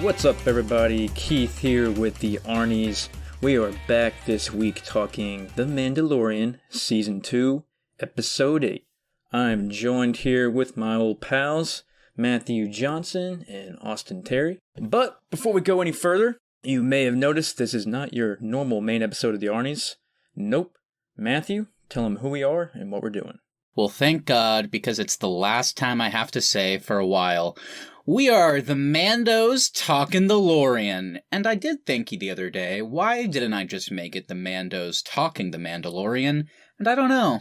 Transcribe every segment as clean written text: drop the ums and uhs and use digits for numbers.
What's up, everybody? Keith here with the Arnies. We are back this week talking The Mandalorian, Season 2, Episode 8. I'm joined here with my old pals, Matthew Johnson and Austin Terry. But before we go any further, you may have noticed this is not your normal main episode of the Arnies. Nope. Matthew, tell them who we are and what we're doing. Well, thank God, because it's the last time I have to say for a while. We are the Mandos Talking the Lorian. And I did think the other day, why didn't I just make it the Mandos Talking the Mandalorian? And I don't know.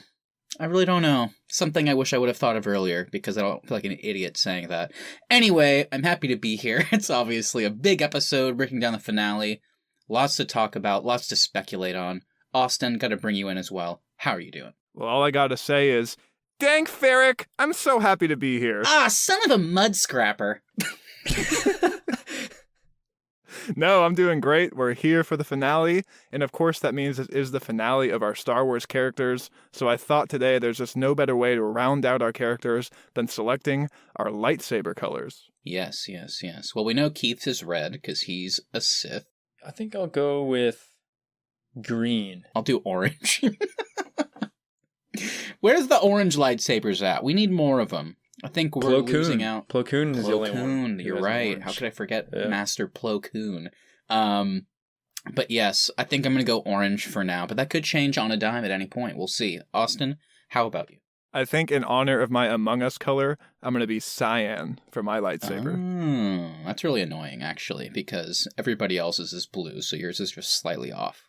I really don't know. Something I wish I would have thought of earlier, because I don't feel like an idiot saying that. Anyway, I'm happy to be here. It's obviously a big episode, breaking down the finale. Lots to talk about, lots to speculate on. Austin, gotta bring you in as well. How are you doing? Well, all I gotta say is, dang, Ferrick, I'm so happy to be here. Ah, son of a mud scrapper. No, I'm doing great. We're here for the finale. And of course, that means it is the finale of our Star Wars characters. So I thought today there's just no better way to round out our characters than selecting our lightsaber colors. Yes. Well, we know Keith's is red because he's a Sith. I think I'll go with green. I'll do orange. Where's the orange lightsabers at? We need more of them. I think we're losing out. Plo Koon is the only one. You're right. How could I forget Master Plo Koon? But yes, I think I'm going to go orange for now. But that could change on a dime at any point. We'll see. Austin, how about you? I think in honor of my Among Us color, I'm going to be cyan for my lightsaber. Oh, that's really annoying, actually, because everybody else's is blue, so yours is just slightly off.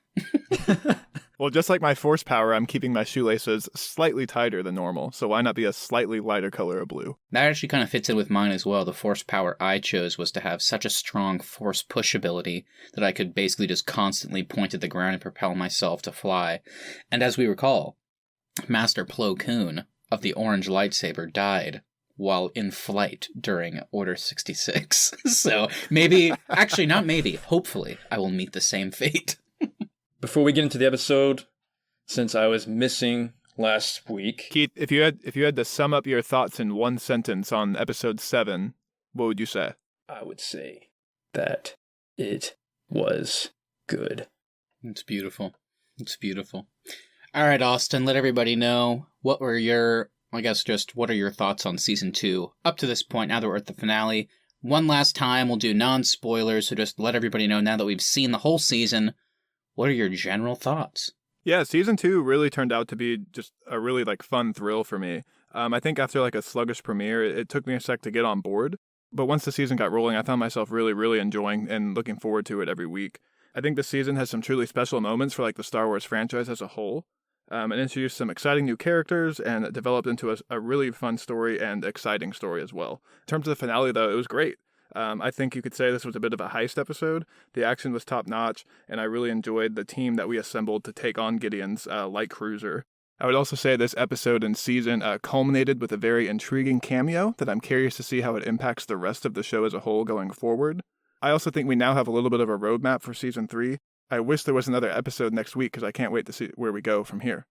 Well, just like my force power, I'm keeping my shoelaces slightly tighter than normal, so why not be a slightly lighter color of blue? That actually kind of fits in with mine as well. The force power I chose was to have such a strong force push ability that I could basically just constantly point at the ground and propel myself to fly. And as we recall, Master Plo Koon of the orange lightsaber died while in flight during Order 66. So maybe, actually not maybe, hopefully I will meet the same fate. Before we get into the episode, since I was missing last week, Keith, if you had to sum up your thoughts in one sentence on episode 7, what would you say? I would say that it was good. It's beautiful. It's beautiful. All right, Austin, let everybody know what are your thoughts on season 2 up to this point, now that we're at the finale. One last time, we'll do non-spoilers, so just let everybody know now that we've seen the whole season. What are your general thoughts? Yeah, season 2 really turned out to be just a really fun thrill for me. I think after a sluggish premiere, it took me a sec to get on board. But once the season got rolling, I found myself really, really enjoying and looking forward to it every week. I think the season has some truly special moments for the Star Wars franchise as a whole. It introduced some exciting new characters and it developed into a really fun story and exciting story as well. In terms of the finale, though, it was great. I think you could say this was a bit of a heist episode. The action was top-notch, and I really enjoyed the team that we assembled to take on Gideon's light cruiser. I would also say this episode and season culminated with a very intriguing cameo that I'm curious to see how it impacts the rest of the show as a whole going forward. I also think we now have a little bit of a roadmap for season 3. I wish there was another episode next week because I can't wait to see where we go from here.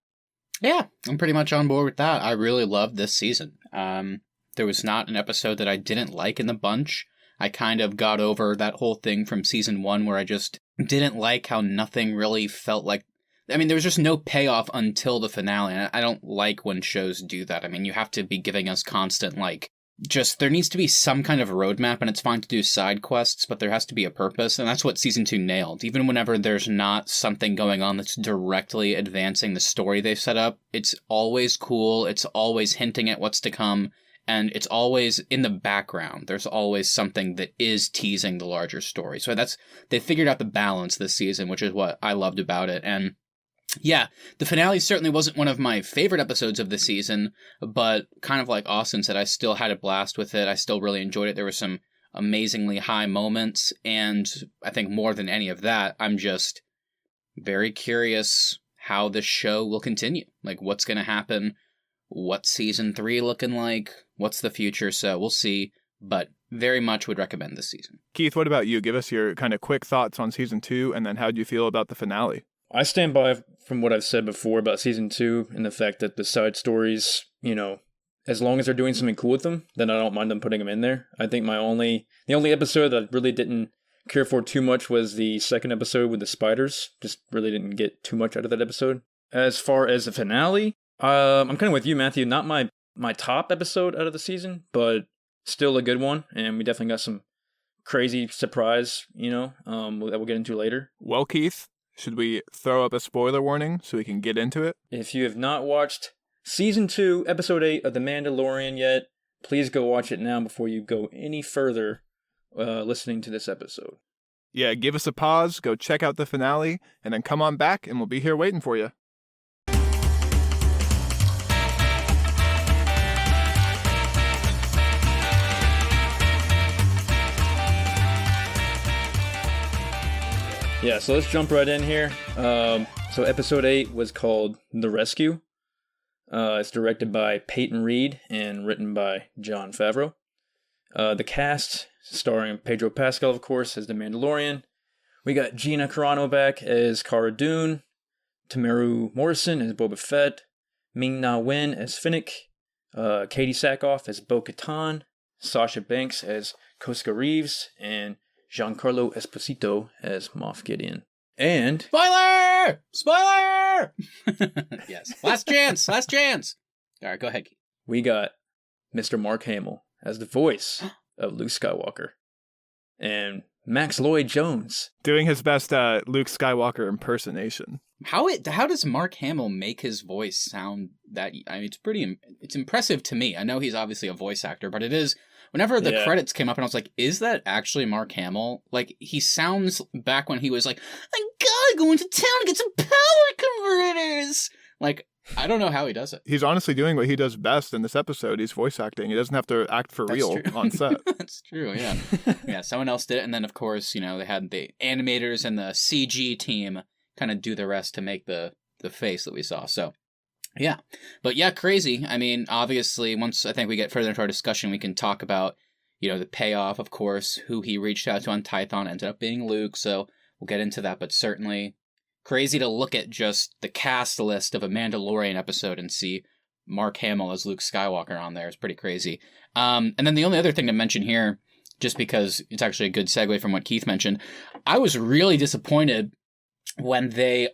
Yeah, I'm pretty much on board with that. I really loved this season. There was not an episode that I didn't like in the bunch. I kind of got over that whole thing from season 1 where I just didn't like how nothing really felt like... there was just no payoff until the finale, and I don't like when shows do that. You have to be giving us constant, there needs to be some kind of roadmap, and it's fine to do side quests, but there has to be a purpose, and that's what season 2 nailed. Even whenever there's not something going on that's directly advancing the story they've set up, it's always cool, it's always hinting at what's to come, and it's always in the background. There's always something that is teasing the larger story. So they figured out the balance this season, which is what I loved about it. And yeah, the finale certainly wasn't one of my favorite episodes of the season, but kind of like Austin said, I still had a blast with it. I still really enjoyed it. There were some amazingly high moments, and I think more than any of that, I'm just very curious how the show will continue. What's going to happen? What's season 3 looking like? What's the future? So we'll see, but very much would recommend this season. Keith, what about you? Give us your kind of quick thoughts on season 2, and then how do you feel about the finale? I stand by from what I've said before about season 2 and the fact that the side stories, as long as they're doing something cool with them, then I don't mind them putting them in there. I think the only episode that I really didn't care for too much was the second episode with the spiders. Just really didn't get too much out of that episode. As far as the finale, I'm kind of with you, Matthew. Not my top episode out of the season, but still a good one. And we definitely got some crazy surprise, that we'll get into later. Well, Keith, should we throw up a spoiler warning so we can get into it? If you have not watched Season 2, Episode 8 of The Mandalorian yet, please go watch it now before you go any further listening to this episode. Yeah, give us a pause, go check out the finale, and then come on back and we'll be here waiting for you. Yeah, so let's jump right in here. So Episode 8 was called The Rescue. It's directed by Peyton Reed and written by Jon Favreau. The cast, starring Pedro Pascal, of course, as the Mandalorian. We got Gina Carano back as Cara Dune, Temuera Morrison as Boba Fett, Ming-Na Wen as Finnick, Katie Sackhoff as Bo-Katan, Sasha Banks as Koska Reeves, and Giancarlo Esposito as Moff Gideon. And... Spoiler! Yes. Last chance! All right, go ahead, Keith. We got Mr. Mark Hamill as the voice of Luke Skywalker. And Max Lloyd-Jones doing his best Luke Skywalker impersonation. How does Mark Hamill make his voice sound that... I mean, it's impressive to me. I know he's obviously a voice actor, but it is... Whenever the credits came up and I was like, is that actually Mark Hamill? Like, he sounds back when he was like, I gotta go into town and get some power converters! Like, I don't know how he does it. He's honestly doing what he does best in this episode. He's voice acting. He doesn't have to act for real on set. That's true, yeah. Yeah, someone else did it. And then, of course, they had the animators and the CG team kind of do the rest to make the face that we saw. So, yeah. But yeah, crazy. I mean, obviously, once I think we get further into our discussion, we can talk about, the payoff, of course, who he reached out to on Tython ended up being Luke. So we'll get into that. But certainly crazy to look at just the cast list of a Mandalorian episode and see Mark Hamill as Luke Skywalker on there. It's pretty crazy. And then the only other thing to mention here, just because it's actually a good segue from what Keith mentioned, I was really disappointed when they...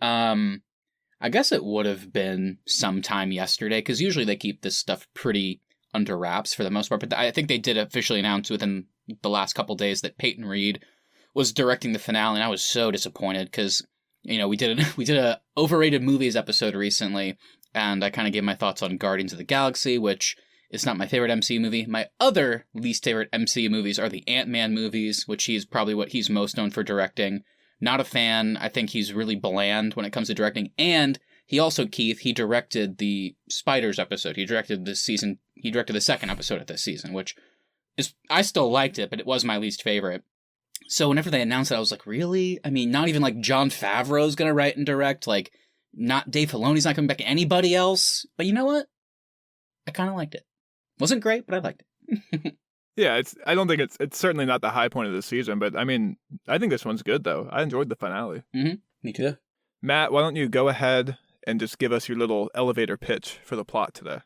I guess it would have been sometime yesterday, because usually they keep this stuff pretty under wraps for the most part. But I think they did officially announce within the last couple days that Peyton Reed was directing the finale, and I was so disappointed because, we did a overrated movies episode recently, and I kind of gave my thoughts on Guardians of the Galaxy, which is not my favorite MCU movie. My other least favorite MCU movies are the Ant-Man movies, which he's probably what he's most known for directing. Not a fan. I think he's really bland when it comes to directing. And he also, Keith, he directed the Spiders episode. He directed the second episode of this season, which is, I still liked it, but it was my least favorite. So whenever they announced it, I was like, really? I mean, not even like Jon Favreau's going to write and direct. Like, not Dave Filoni's not coming back. Anybody else? But you know what? I kind of liked it. Wasn't great, but I liked it. Yeah, I don't think it's certainly not the high point of the season, but I mean, I think this one's good, though. I enjoyed the finale. Mm-hmm. Me too. Matt, why don't you go ahead and just give us your little elevator pitch for the plot today?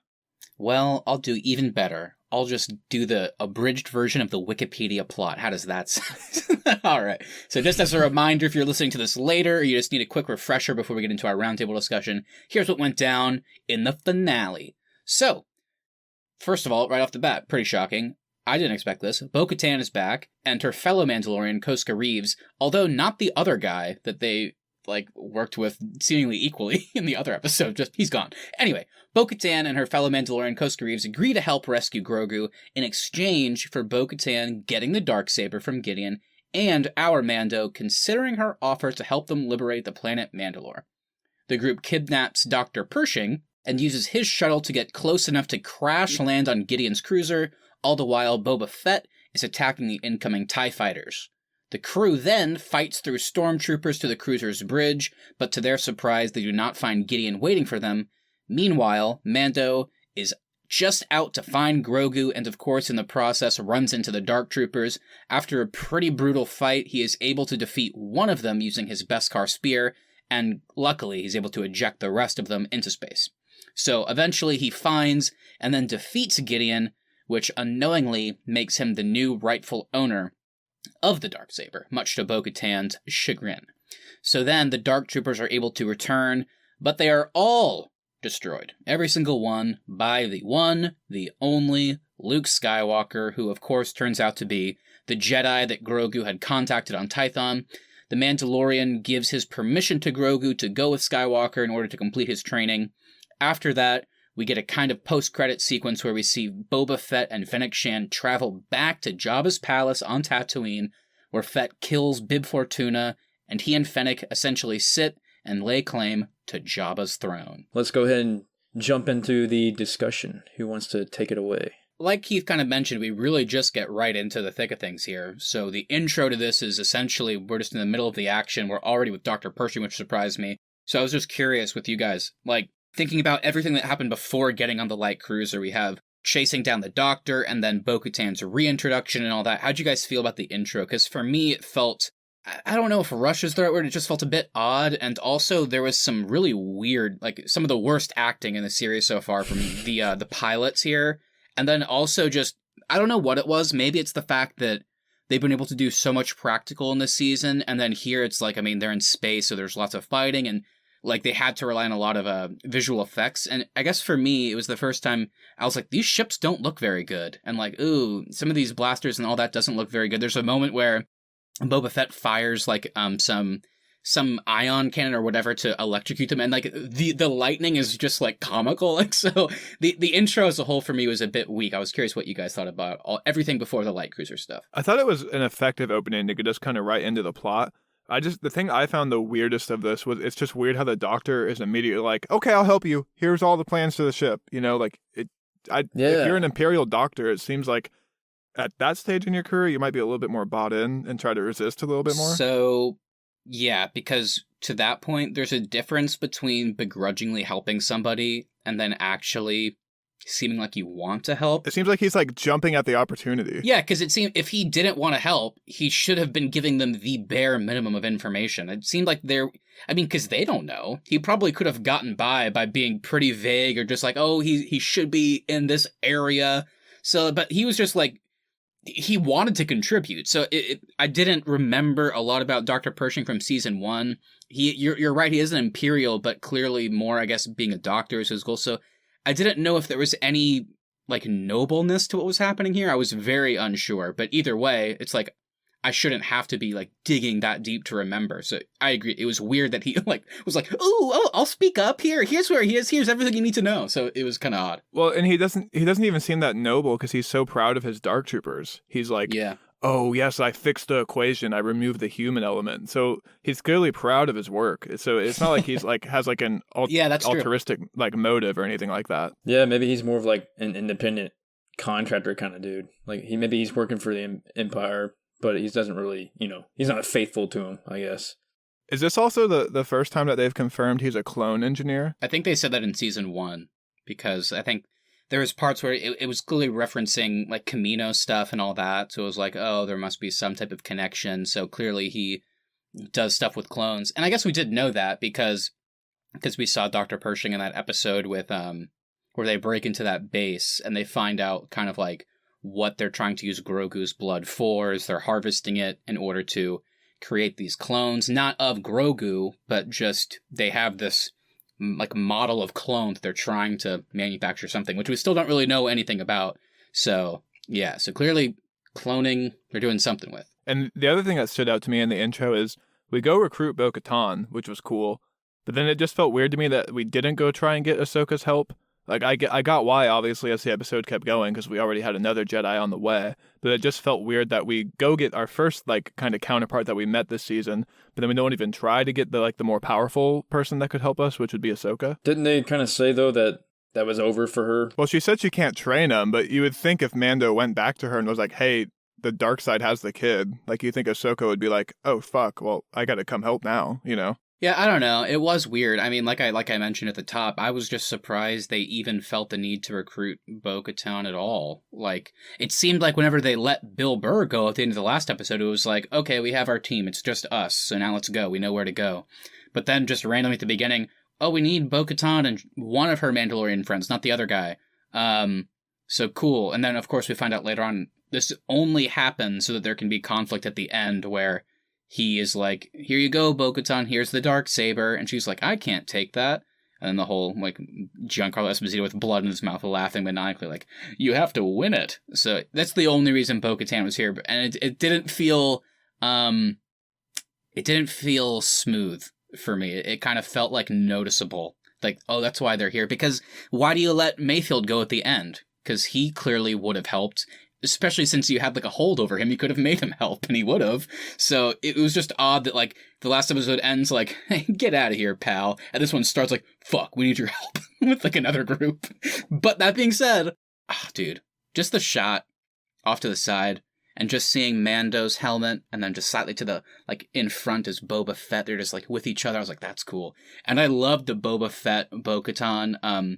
Well, I'll do even better. I'll just do the abridged version of the Wikipedia plot. How does that sound? All right. So just as a reminder, if you're listening to this later, or you just need a quick refresher before we get into our roundtable discussion, here's what went down in the finale. So, first of all, right off the bat, pretty shocking. I didn't expect this. Bo-Katan is back, and her fellow Mandalorian, Koska Reeves, although not the other guy that they worked with seemingly equally in the other episode, just he's gone. Anyway, Bo-Katan and her fellow Mandalorian, Koska Reeves, agree to help rescue Grogu in exchange for Bo-Katan getting the Darksaber from Gideon and our Mando considering her offer to help them liberate the planet Mandalore. The group kidnaps Dr. Pershing and uses his shuttle to get close enough to crash land on Gideon's cruiser. All the while, Boba Fett is attacking the incoming TIE fighters. The crew then fights through stormtroopers to the cruiser's bridge, but to their surprise, they do not find Gideon waiting for them. Meanwhile, Mando is just out to find Grogu and, of course, in the process, runs into the Dark Troopers. After a pretty brutal fight, he is able to defeat one of them using his Beskar spear, and luckily, he's able to eject the rest of them into space. So eventually he finds and then defeats Gideon, which unknowingly makes him the new rightful owner of the Darksaber, much to Bo-Katan's chagrin. So then the Dark Troopers are able to return, but they are all destroyed. Every single one by the one, the only Luke Skywalker, who of course turns out to be the Jedi that Grogu had contacted on Tython. The Mandalorian gives his permission to Grogu to go with Skywalker in order to complete his training. After that, we get a kind of post-credit sequence where we see Boba Fett and Fennec Shand travel back to Jabba's palace on Tatooine, where Fett kills Bib Fortuna, and he and Fennec essentially sit and lay claim to Jabba's throne. Let's go ahead and jump into the discussion. Who wants to take it away? Like Keith kind of mentioned, we really just get right into the thick of things here. So the intro to this is essentially, we're just in the middle of the action. We're already with Dr. Pershing, which surprised me. So I was just curious with you guys, like, thinking about everything that happened before getting on the light cruiser. We have chasing down the Doctor, and then Bo-Katan's reintroduction and all that. How'd you guys feel about the intro? Because for me, it felt, I don't know if rush is the right word, it just felt a bit odd, and also there was some really weird, like, some of the worst acting in the series so far from the pilots here. And then also just, I don't know what it was. Maybe it's the fact that they've been able to do so much practical in this season. And then here it's like, I mean, they're in space, so there's lots of fighting. And like they had to rely on a lot of visual effects. And I guess for me, it was the first time I was like, these ships don't look very good. And like, ooh, some of these blasters and all that doesn't look very good. There's a moment where Boba Fett fires like some ion cannon or whatever to electrocute them, and like the lightning is just like comical. Like, so the intro as a whole for me was a bit weak. I was curious what you guys thought about everything before the light cruiser stuff. I thought it was an effective opening to get us kind of right into the plot. The thing I found the weirdest of this was it's just weird how the Doctor is immediately like, okay, I'll help you. Here's all the plans to the ship. You know, like if you're an Imperial Doctor, it seems like at that stage in your career, you might be a little bit more bought in and try to resist a little bit more. So yeah, because to that point, there's a difference between begrudgingly helping somebody and then actually seeming like you want to help. It seems like he's like jumping at the opportunity. Yeah, because it seemed if he didn't want to help, he should have been giving them the bare minimum of information. It seemed like because they don't know. He probably could have gotten by being pretty vague or just like, oh, he should be in this area. So, but he was just like, he wanted to contribute. So I didn't remember a lot about Dr. Pershing from season 1. You're right, he is an Imperial, but clearly more, I guess, being a doctor is his goal. So I didn't know if there was any like nobleness to what was happening here. I was very unsure, but either way, it's like I shouldn't have to be like digging that deep to remember. So I agree. It was weird that he like was like, oh, I'll speak up here. Here's where he is. Here's everything you need to know. So it was kind of odd. Well, and he doesn't even seem that noble because he's so proud of his Dark Troopers. He's like, yeah, oh yes, I fixed the equation. I removed the human element. So he's clearly proud of his work. So it's not like he's like has like an altruistic like motive or anything like that. Yeah, maybe he's more of like an independent contractor kind of dude. Like he's working for the Empire, but he doesn't really, he's not faithful to him, I guess. Is this also the first time that they've confirmed he's a clone engineer? I think they said that in season 1, because I think there was parts where it was clearly referencing like Camino stuff and all that. So it was like, oh, there must be some type of connection. So clearly he does stuff with clones. And I guess we did know that because we saw Dr. Pershing in that episode with where they break into that base and they find out kind of like what they're trying to use Grogu's blood for, is they're harvesting it in order to create these clones, not of Grogu, but just they have this like model of clone that they're trying to manufacture something, which we still don't really know anything about. So yeah, so clearly cloning they're doing something with. And the other thing that stood out to me in the intro is we go recruit Bo-Katan, which was cool, but then it just felt weird to me that we didn't go try and get Ahsoka's help. Like, I got why, obviously, as the episode kept going, because we already had another Jedi on the way, but it just felt weird that we go get our first, like, kind of counterpart that we met this season, but then we don't even try to get the more powerful person that could help us, which would be Ahsoka. Didn't they kind of say, though, that was over for her? Well, she said she can't train him, but you would think if Mando went back to her and was like, hey, the dark side has the kid, like, you think Ahsoka would be like, oh, fuck, well, I gotta come help now, Yeah, I don't know. It was weird. I mean, like I mentioned at the top, I was just surprised they even felt the need to recruit Bo-Katan at all. Like, it seemed like whenever they let Bill Burr go at the end of the last episode, it was like, okay, we have our team. It's just us. So now let's go. We know where to go. But then just randomly at the beginning, oh, we need Bo-Katan and one of her Mandalorian friends, not the other guy. So cool. And then, of course, we find out later on, this only happens so that there can be conflict at the end where he is like, here you go, Bo-Katan, here's the Darksaber. And she's like, I can't take that. And then the whole, like, Giancarlo Esposito with blood in his mouth laughing maniacally, like, you have to win it. So that's the only reason Bo-Katan was here. And it didn't feel, smooth for me. It kind of felt, like, noticeable. Like, oh, that's why they're here. Because why do you let Mayfield go at the end? Because he clearly would have helped. Especially since you had, like, a hold over him, you could have made him help, and he would have. So it was just odd that, like, the last episode ends like, hey, get out of here, pal. And this one starts like, fuck, we need your help with, like, another group. But that being said, dude, just the shot off to the side and just seeing Mando's helmet and then just slightly to the, like, in front is Boba Fett. They're just, like, with each other. I was like, that's cool. And I loved the Boba Fett Bo-Katan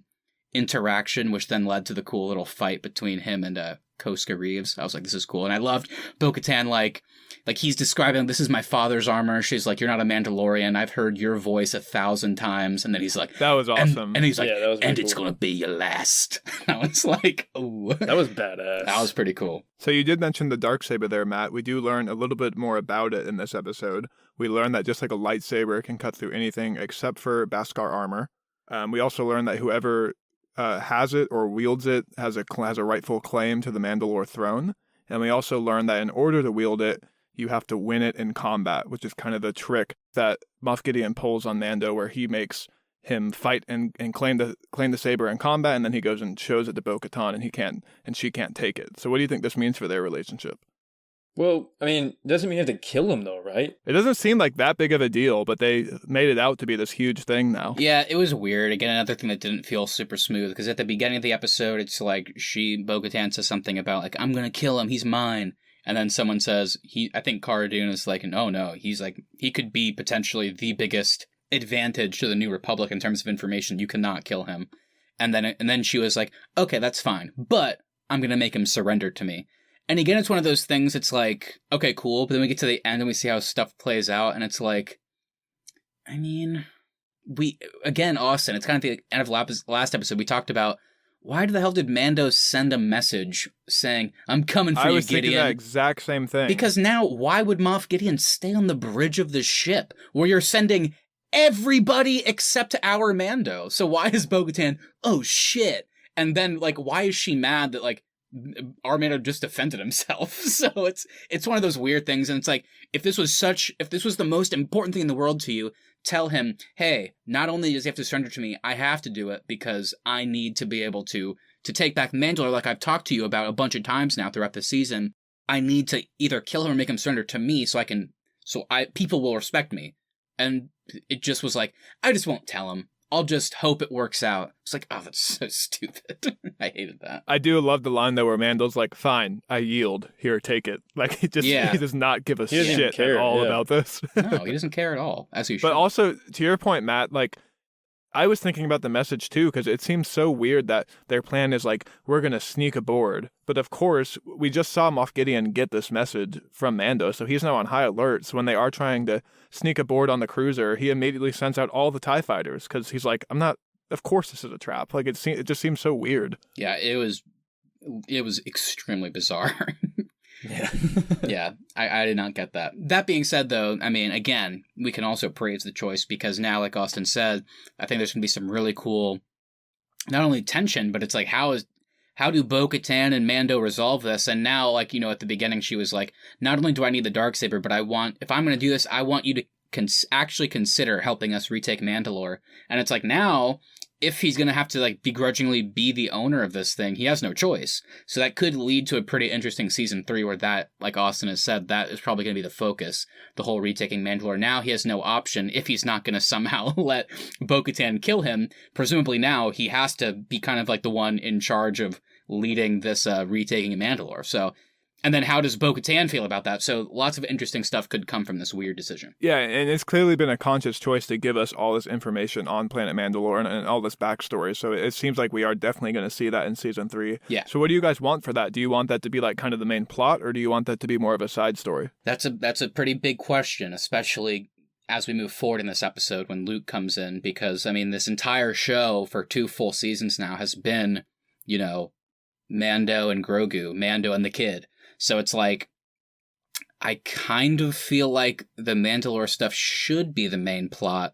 interaction, which then led to the cool little fight between him and Koska Reeves. I was like, this is cool. And I loved Bo-Katan, like he's describing, this is my father's armor. She's like, you're not a Mandalorian. I've heard your voice 1,000 times. And then he's like, that was awesome. And he's like, yeah, and it's going to be your last. And I was like, oh. That was badass. That was pretty cool. So you did mention the Darksaber there, Matt. We do learn a little bit more about it in this episode. We learn that just like a lightsaber can cut through anything except for Beskar armor. We also learn that whoever has it or wields it has a rightful claim to the Mandalore throne. And we also learn that in order to wield it, you have to win it in combat, which is kind of the trick that Moff Gideon pulls on Mando, where he makes him fight and claim the saber in combat, and then he goes and shows it to Bo-Katan, and she can't take it. So what do you think this means for their relationship? Well, I mean, doesn't mean you have to kill him, though, right? It doesn't seem like that big of a deal, but they made it out to be this huge thing now. Yeah, it was weird. Again, another thing that didn't feel super smooth, because at the beginning of the episode, it's like Bo-Katan says something about, like, I'm going to kill him, he's mine. And then someone says, I think Cara Dune is like, no, he's like, he could be potentially the biggest advantage to the New Republic in terms of information. You cannot kill him. And then she was like, okay, that's fine, but I'm going to make him surrender to me. And again, it's one of those things, it's like, okay, cool, but then we get to the end and we see how stuff plays out, and it's like, I mean, Austin, it's kind of the end of last episode, we talked about, why the hell did Mando send a message saying, I'm coming for you, Gideon? I was thinking that exact same thing. Because now, why would Moff Gideon stay on the bridge of the ship, where you're sending everybody except our Mando? So why is Bo-Katan, oh shit, and then, like, why is she mad that, like, our Mando just defended himself? So it's one of those weird things, and it's like, if this was the most important thing in the world to you, tell him, hey, not only does he have to surrender to me, I have to do it because I need to be able to take back Mandalore, like I've talked to you about a bunch of times now throughout the season. I need to either kill him or make him surrender to me so people will respect me. And it just was like, I just won't tell him. I'll just hope it works out. It's like, oh, that's so stupid. I hated that. I do love the line, though, where Mando's like, fine, I yield. Here, take it. Like, he does not give a shit at all about this. No, he doesn't care at all, as he should. But also, to your point, Matt, like, I was thinking about the message, too, because it seems so weird that their plan is like, we're going to sneak aboard. But of course, we just saw Moff Gideon get this message from Mando, so he's now on high alert. So when they are trying to sneak aboard on the cruiser, he immediately sends out all the TIE fighters, because he's like, of course this is a trap. Like, it just seems so weird. Yeah, it was extremely bizarre. Yeah. Yeah, I did not get that. That being said, though, I mean, again, we can also praise the choice, because now, like Austin said, I think there's going to be some really cool, not only tension, but it's like, how do Bo-Katan and Mando resolve this? And now, like, at the beginning, she was like, not only do I need the Darksaber, but if I'm going to do this, I want you to actually consider helping us retake Mandalore. And it's like, now, if he's going to have to, like, begrudgingly be the owner of this thing, he has no choice. So that could lead to a pretty interesting season 3 where that, like Austin has said, that is probably going to be the focus, the whole retaking Mandalore. Now he has no option if he's not going to somehow let Bo-Katan kill him. Presumably now he has to be kind of like the one in charge of leading this retaking Mandalore. So, and then how does Bo-Katan feel about that? So lots of interesting stuff could come from this weird decision. Yeah, and it's clearly been a conscious choice to give us all this information on Planet Mandalore and all this backstory. So it seems like we are definitely going to see that in Season 3. Yeah. So what do you guys want for that? Do you want that to be like kind of the main plot, or do you want that to be more of a side story? That's a pretty big question, especially as we move forward in this episode when Luke comes in, because, I mean, this entire show for 2 full seasons now has been, you know, Mando and Grogu, Mando and the kid. So it's like, I kind of feel like the Mandalore stuff should be the main plot.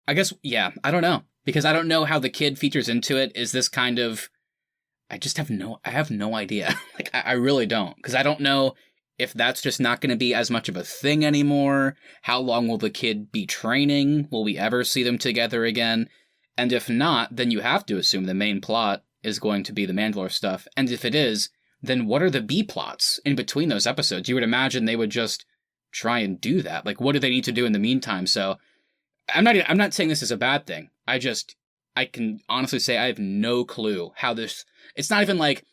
I guess, yeah, I don't know. Because I don't know how the kid features into it. Is this kind of... I have no idea. Like, I really don't. Because I don't know if that's just not going to be as much of a thing anymore. How long will the kid be training? Will we ever see them together again? And if not, then you have to assume the main plot is going to be the Mandalore stuff. And if it is, then what are the B plots in between those episodes? You would imagine they would just try and do that. Like, what do they need to do in the meantime? So I'm not saying this is a bad thing. I can honestly say I have no clue how this... It's not even like,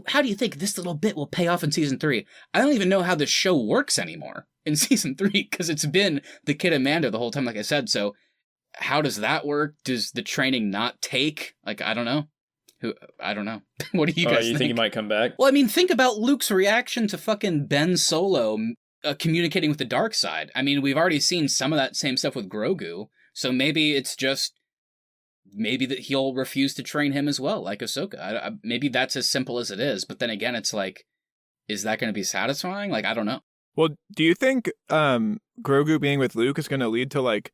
how do you think this little bit will pay off in season 3? I don't even know how this show works anymore in season 3, because it's been the kid and Mando the whole time, like I said. So how does that work? Does the training not take? Like, I don't know. I don't know. What do you guys think? You think he might come back? Well, I mean, think about Luke's reaction to fucking Ben Solo communicating with the dark side. I mean, we've already seen some of that same stuff with Grogu, so maybe it's just... Maybe that he'll refuse to train him as well, like Ahsoka. Maybe that's as simple as it is, but then again, it's like, is that going to be satisfying? Like, I don't know. Well, do you think Grogu being with Luke is going to lead to, like,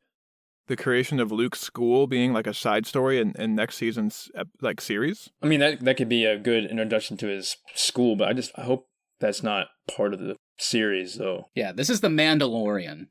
the creation of Luke's school being, like, a side story in next season's, like, series? I mean, that could be a good introduction to his school, but I hope that's not part of the series, though. Yeah, this is the Mandalorian.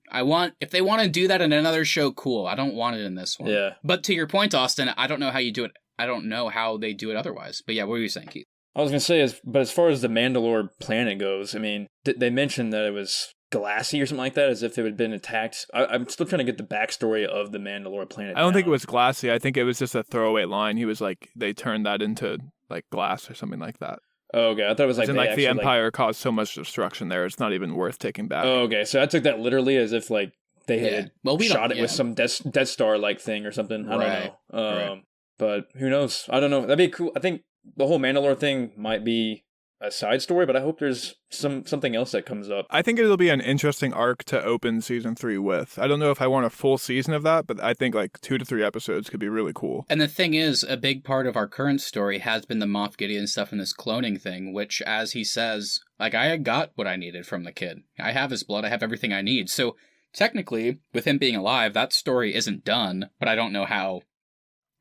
If they want to do that in another show, cool. I don't want it in this one. Yeah. But to your point, Austin, I don't know how you do it. I don't know how they do it otherwise. But yeah, what were you saying, Keith? I was going to say, but as far as the Mandalore planet goes, I mean, they mentioned that it was glassy or something like that, as if it had been attacked. I'm still trying to get the backstory of the Mandalore planet. I don't think it was glassy. I think it was just a throwaway line. He was like, they turned that into, like, glass or something like that. Oh, okay. I thought it was like, the Empire caused so much destruction there, it's not even worth taking back. Oh, okay. So I took that literally as if, like, they had shot it with some Death Star-like thing or something. I don't know. But who knows? I don't know. That'd be cool. I think the whole Mandalore thing might be a side story, but I hope there's something else that comes up. I think it'll be an interesting arc to open season 3 with. I don't know if I want a full season of that, but I think like 2 to 3 episodes could be really cool. And the thing is, a big part of our current story has been the Moff Gideon stuff and this cloning thing, which, as he says, like, I got what I needed from the kid. I have his blood. I have everything I need. So technically, with him being alive, that story isn't done, but I don't know how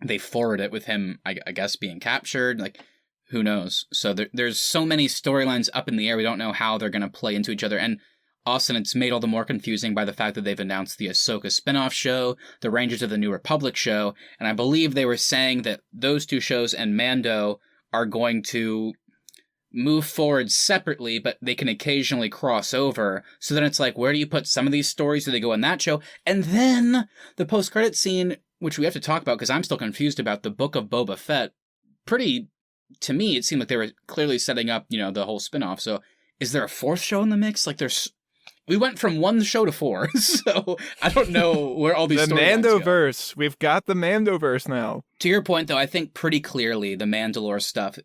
they forward it with him, I guess, being captured. Like, who knows? So there's so many storylines up in the air. We don't know how they're going to play into each other. And Austin, it's made all the more confusing by the fact that they've announced the Ahsoka spinoff show, the Rangers of the New Republic show, and I believe they were saying that those 2 shows and Mando are going to move forward separately, but they can occasionally cross over. So then it's like, where do you put some of these stories? Do they go in that show? And then the post-credit scene, which we have to talk about because I'm still confused about, the Book of Boba Fett, to me, it seemed like they were clearly setting up, the whole spinoff. So is there a 4th show in the mix? Like, we went from 1 show to 4. So I don't know where all these the Mandoverse. We've got the Mandoverse now. To your point, though, I think pretty clearly the Mandalore stuff,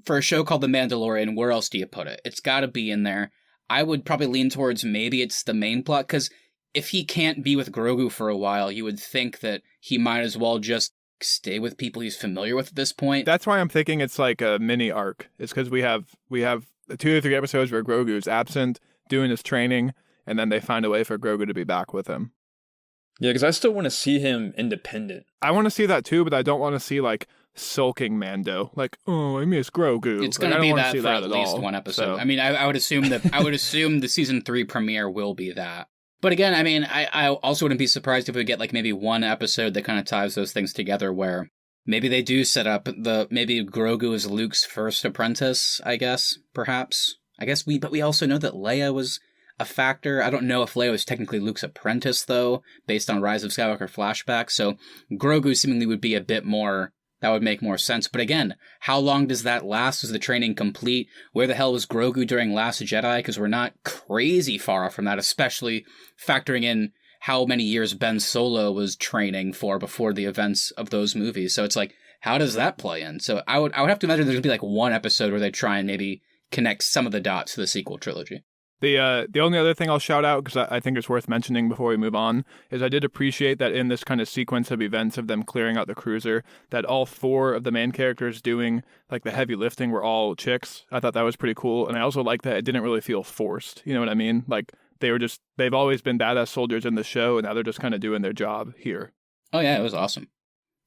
for a show called The Mandalorian, where else do you put it? It's got to be in there. I would probably lean towards maybe it's the main plot, because if he can't be with Grogu for a while, you would think that he might as well just stay with people he's familiar with at this point. That's why I'm thinking it's like a mini arc. It's because we have 2 to 3 episodes where Grogu is absent, doing his training, and then they find a way for Grogu to be back with him. Yeah, because I still want to see him independent. I want to see that too, but I don't want to see like sulking Mando. Like, oh, I miss Grogu. It's going to be that for at least 1 episode. So. I mean, I would assume that the season 3 premiere will be that. But again, I mean, I also wouldn't be surprised if we get like maybe 1 episode that kind of ties those things together where maybe they do set up maybe Grogu is Luke's first apprentice, I guess, perhaps. But we also know that Leia was a factor. I don't know if Leia was technically Luke's apprentice, though, based on Rise of Skywalker flashbacks. So Grogu seemingly would be a bit more... That would make more sense. But again, how long does that last? Was the training complete? Where the hell was Grogu during Last Jedi? Because we're not crazy far off from that, especially factoring in how many years Ben Solo was training for before the events of those movies. So it's like, how does that play in? So I would have to imagine there's going to be like 1 episode where they try and maybe connect some of the dots to the sequel trilogy. The only other thing I'll shout out, because I think it's worth mentioning before we move on, is I did appreciate that in this kind of sequence of events of them clearing out the cruiser, that all 4 of the main characters doing like the heavy lifting were all chicks. I thought that was pretty cool, and I also like that it didn't really feel forced. You know what I mean? Like they've always been badass soldiers in the show, and now they're just kind of doing their job here. Oh yeah, it was awesome.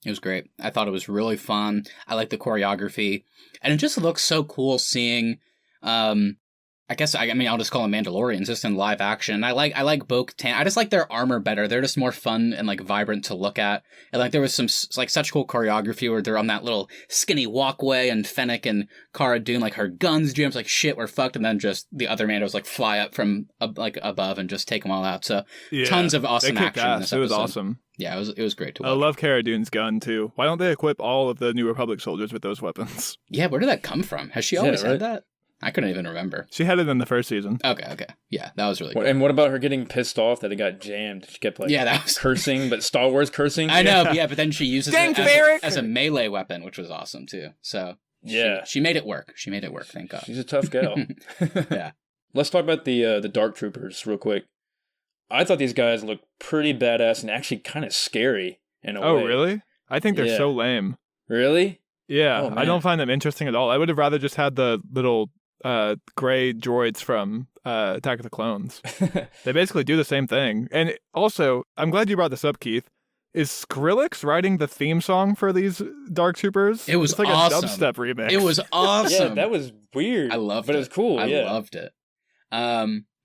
It was great. I thought it was really fun. I like the choreography, and it just looks so cool seeing. I'll just call them Mandalorians, just in live action. I like Bo-Katan. I just like their armor better. They're just more fun and like vibrant to look at. And like there was some like such cool choreography where they're on that little skinny walkway, and Fennec and Cara Dune, like her guns jams, like shit, we're fucked, and then just the other Mandos like fly up from like above and just take them all out. So tons of awesome action in this episode. It was awesome. Yeah, it was great to watch. I love Cara Dune's gun too. Why don't they equip all of the New Republic soldiers with those weapons? Yeah, where did that come from? Has she always had that? I couldn't even remember. She had it in the first season. Okay. Yeah, that was really good. And what about her getting pissed off that it got jammed? She kept that was... cursing, but Star Wars cursing. I know, but then she uses it as a melee weapon, which was awesome too. So she made it work. Thank God. She's a tough gal. Yeah. Let's talk about the Dark Troopers real quick. I thought these guys looked pretty badass and actually kind of scary in a way. Oh, really? I think they're so lame. Really? Yeah, I don't find them interesting at all. I would have rather just had the little gray droids from Attack of the Clones. They basically do the same thing. And also, I'm glad you brought this up, Keith. Is Skrillex writing the theme song for these Dark Troopers? It was like awesome. A dubstep remix. It was awesome. Yeah, that was weird. I loved it. But it was cool. I loved it.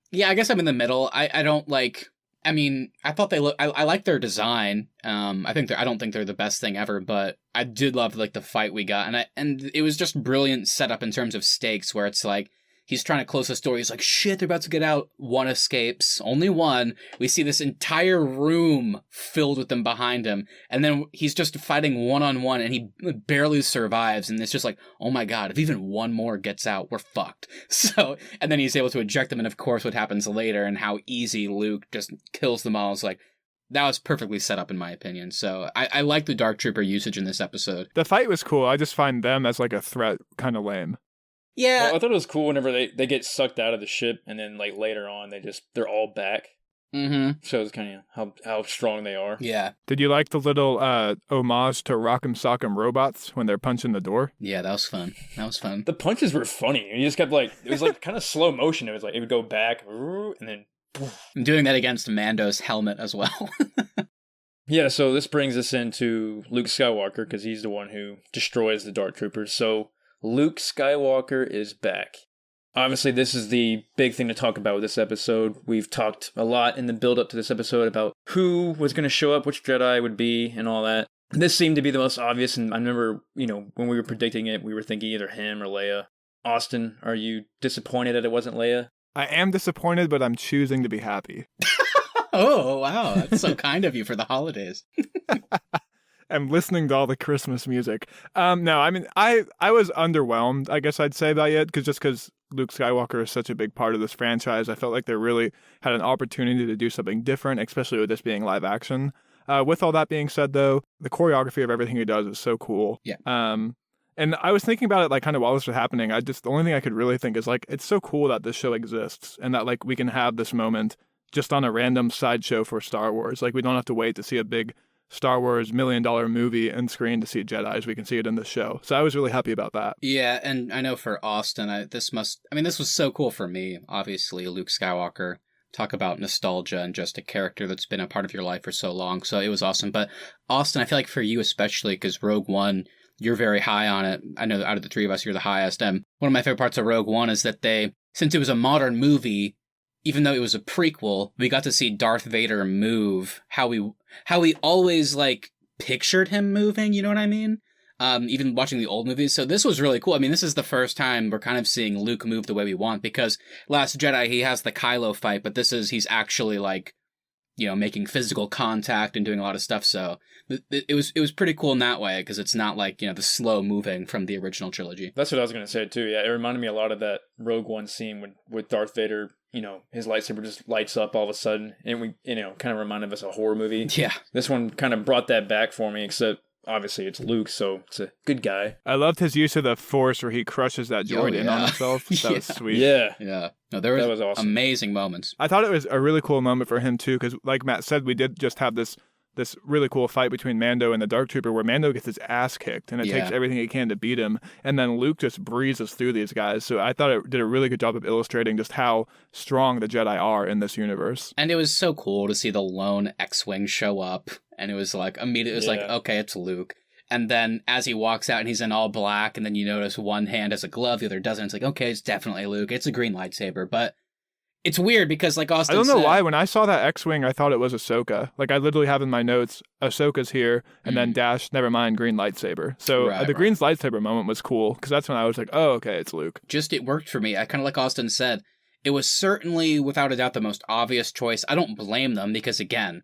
Yeah, I guess I'm in the middle. I don't like... I mean, I thought they look. I like their design. I don't think they're the best thing ever, but I did love like the fight we got, and it was just brilliant setup in terms of stakes, where it's like he's trying to close the story. He's like, shit, they're about to get out. One escapes, only one. We see this entire room filled with them behind him, and then he's just fighting one-on-one, and he barely survives. And it's just like, oh my god, if even one more gets out, we're fucked. So, and then he's able to eject them, and of course what happens later, and how easy Luke just kills them all. It's like, that was perfectly set up in my opinion. So I like the Dark Trooper usage in this episode. The fight was cool. I just find them as like a threat kind of lame. Yeah. Well, I thought it was cool whenever they get sucked out of the ship, and then like later on they're all back. Mm-hmm. Shows kind of how strong they are. Yeah. Did you like the little homage to Rock'em Sock'em Robots when they're punching the door? Yeah, that was fun. The punches were funny. You just kept it was like kind of slow motion. It was like it would go back and then. I'm doing that against Mando's helmet as well. Yeah, so this brings us into Luke Skywalker, because he's the one who destroys the Dark Troopers. So Luke Skywalker is back. Obviously, this is the big thing to talk about with this episode. We've talked a lot in the build-up to this episode about who was going to show up, which Jedi would be, and all that. This seemed to be the most obvious, and I remember, when we were predicting it, we were thinking either him or Leia. Austin, are you disappointed that it wasn't Leia? I am disappointed, but I'm choosing to be happy. Oh, wow. That's so kind of you for the holidays. I'm listening to all the Christmas music. No, I mean, I was underwhelmed, I guess I'd say, by it, because Luke Skywalker is such a big part of this franchise. I felt like they really had an opportunity to do something different, especially with this being live action. With all that being said, though, the choreography of everything he does is so cool. Yeah. And I was thinking about it, like, kind of while this was happening. The only thing I could really think is, like, it's so cool that this show exists, and that, like, we can have this moment just on a random sideshow for Star Wars. Like, we don't have to wait to see a big Star Wars $1 million movie on screen to see Jedis. We can see it in this show. So I was really happy about that. Yeah, and I know for Austin, this was so cool for me, obviously, Luke Skywalker. Talk about nostalgia and just a character that's been a part of your life for so long. So it was awesome. But Austin, I feel like for you especially, because Rogue One, you're very high on it. I know out of the three of us, you're the highest. One of my favorite parts of Rogue One is that since it was a modern movie, even though it was a prequel, we got to see Darth Vader move how we always like pictured him moving. You know what I mean? Even watching the old movies. So this was really cool. I mean, this is the first time we're kind of seeing Luke move the way we want, because Last Jedi, he has the Kylo fight, but he's actually like, making physical contact and doing a lot of stuff. So it was pretty cool in that way, because it's not like, the slow moving from the original trilogy. That's what I was going to say too. Yeah, it reminded me a lot of that Rogue One scene with Darth Vader. His lightsaber just lights up all of a sudden, and we, kind of reminded us of a horror movie. Yeah. This one kind of brought that back for me, except obviously it's Luke, so it's a good guy. I loved his use of the Force where he crushes that droid in on himself. That was sweet. Yeah. Yeah. No, there was awesome. Amazing moments. I thought it was a really cool moment for him, too, because like Matt said, we did just have this really cool fight between Mando and the Dark Trooper where Mando gets his ass kicked and it takes everything he can to beat him. And then Luke just breezes through these guys. So I thought it did a really good job of illustrating just how strong the Jedi are in this universe. And it was so cool to see the lone X-Wing show up. And it was like, immediately, it was like, okay, it's Luke. And then as he walks out and he's in all black, and then you notice one hand has a glove, the other doesn't. It's like, okay, it's definitely Luke. It's a green lightsaber. But it's weird because, like Austin said... I don't know why. When I saw that X-Wing, I thought it was Ahsoka. Like, I literally have in my notes, Ahsoka's here, and then dash, never mind, green lightsaber. So the green lightsaber moment was cool, because that's when I was like, oh, okay, it's Luke. Just, it worked for me. I kind of like Austin said. It was certainly, without a doubt, the most obvious choice. I don't blame them, because, again,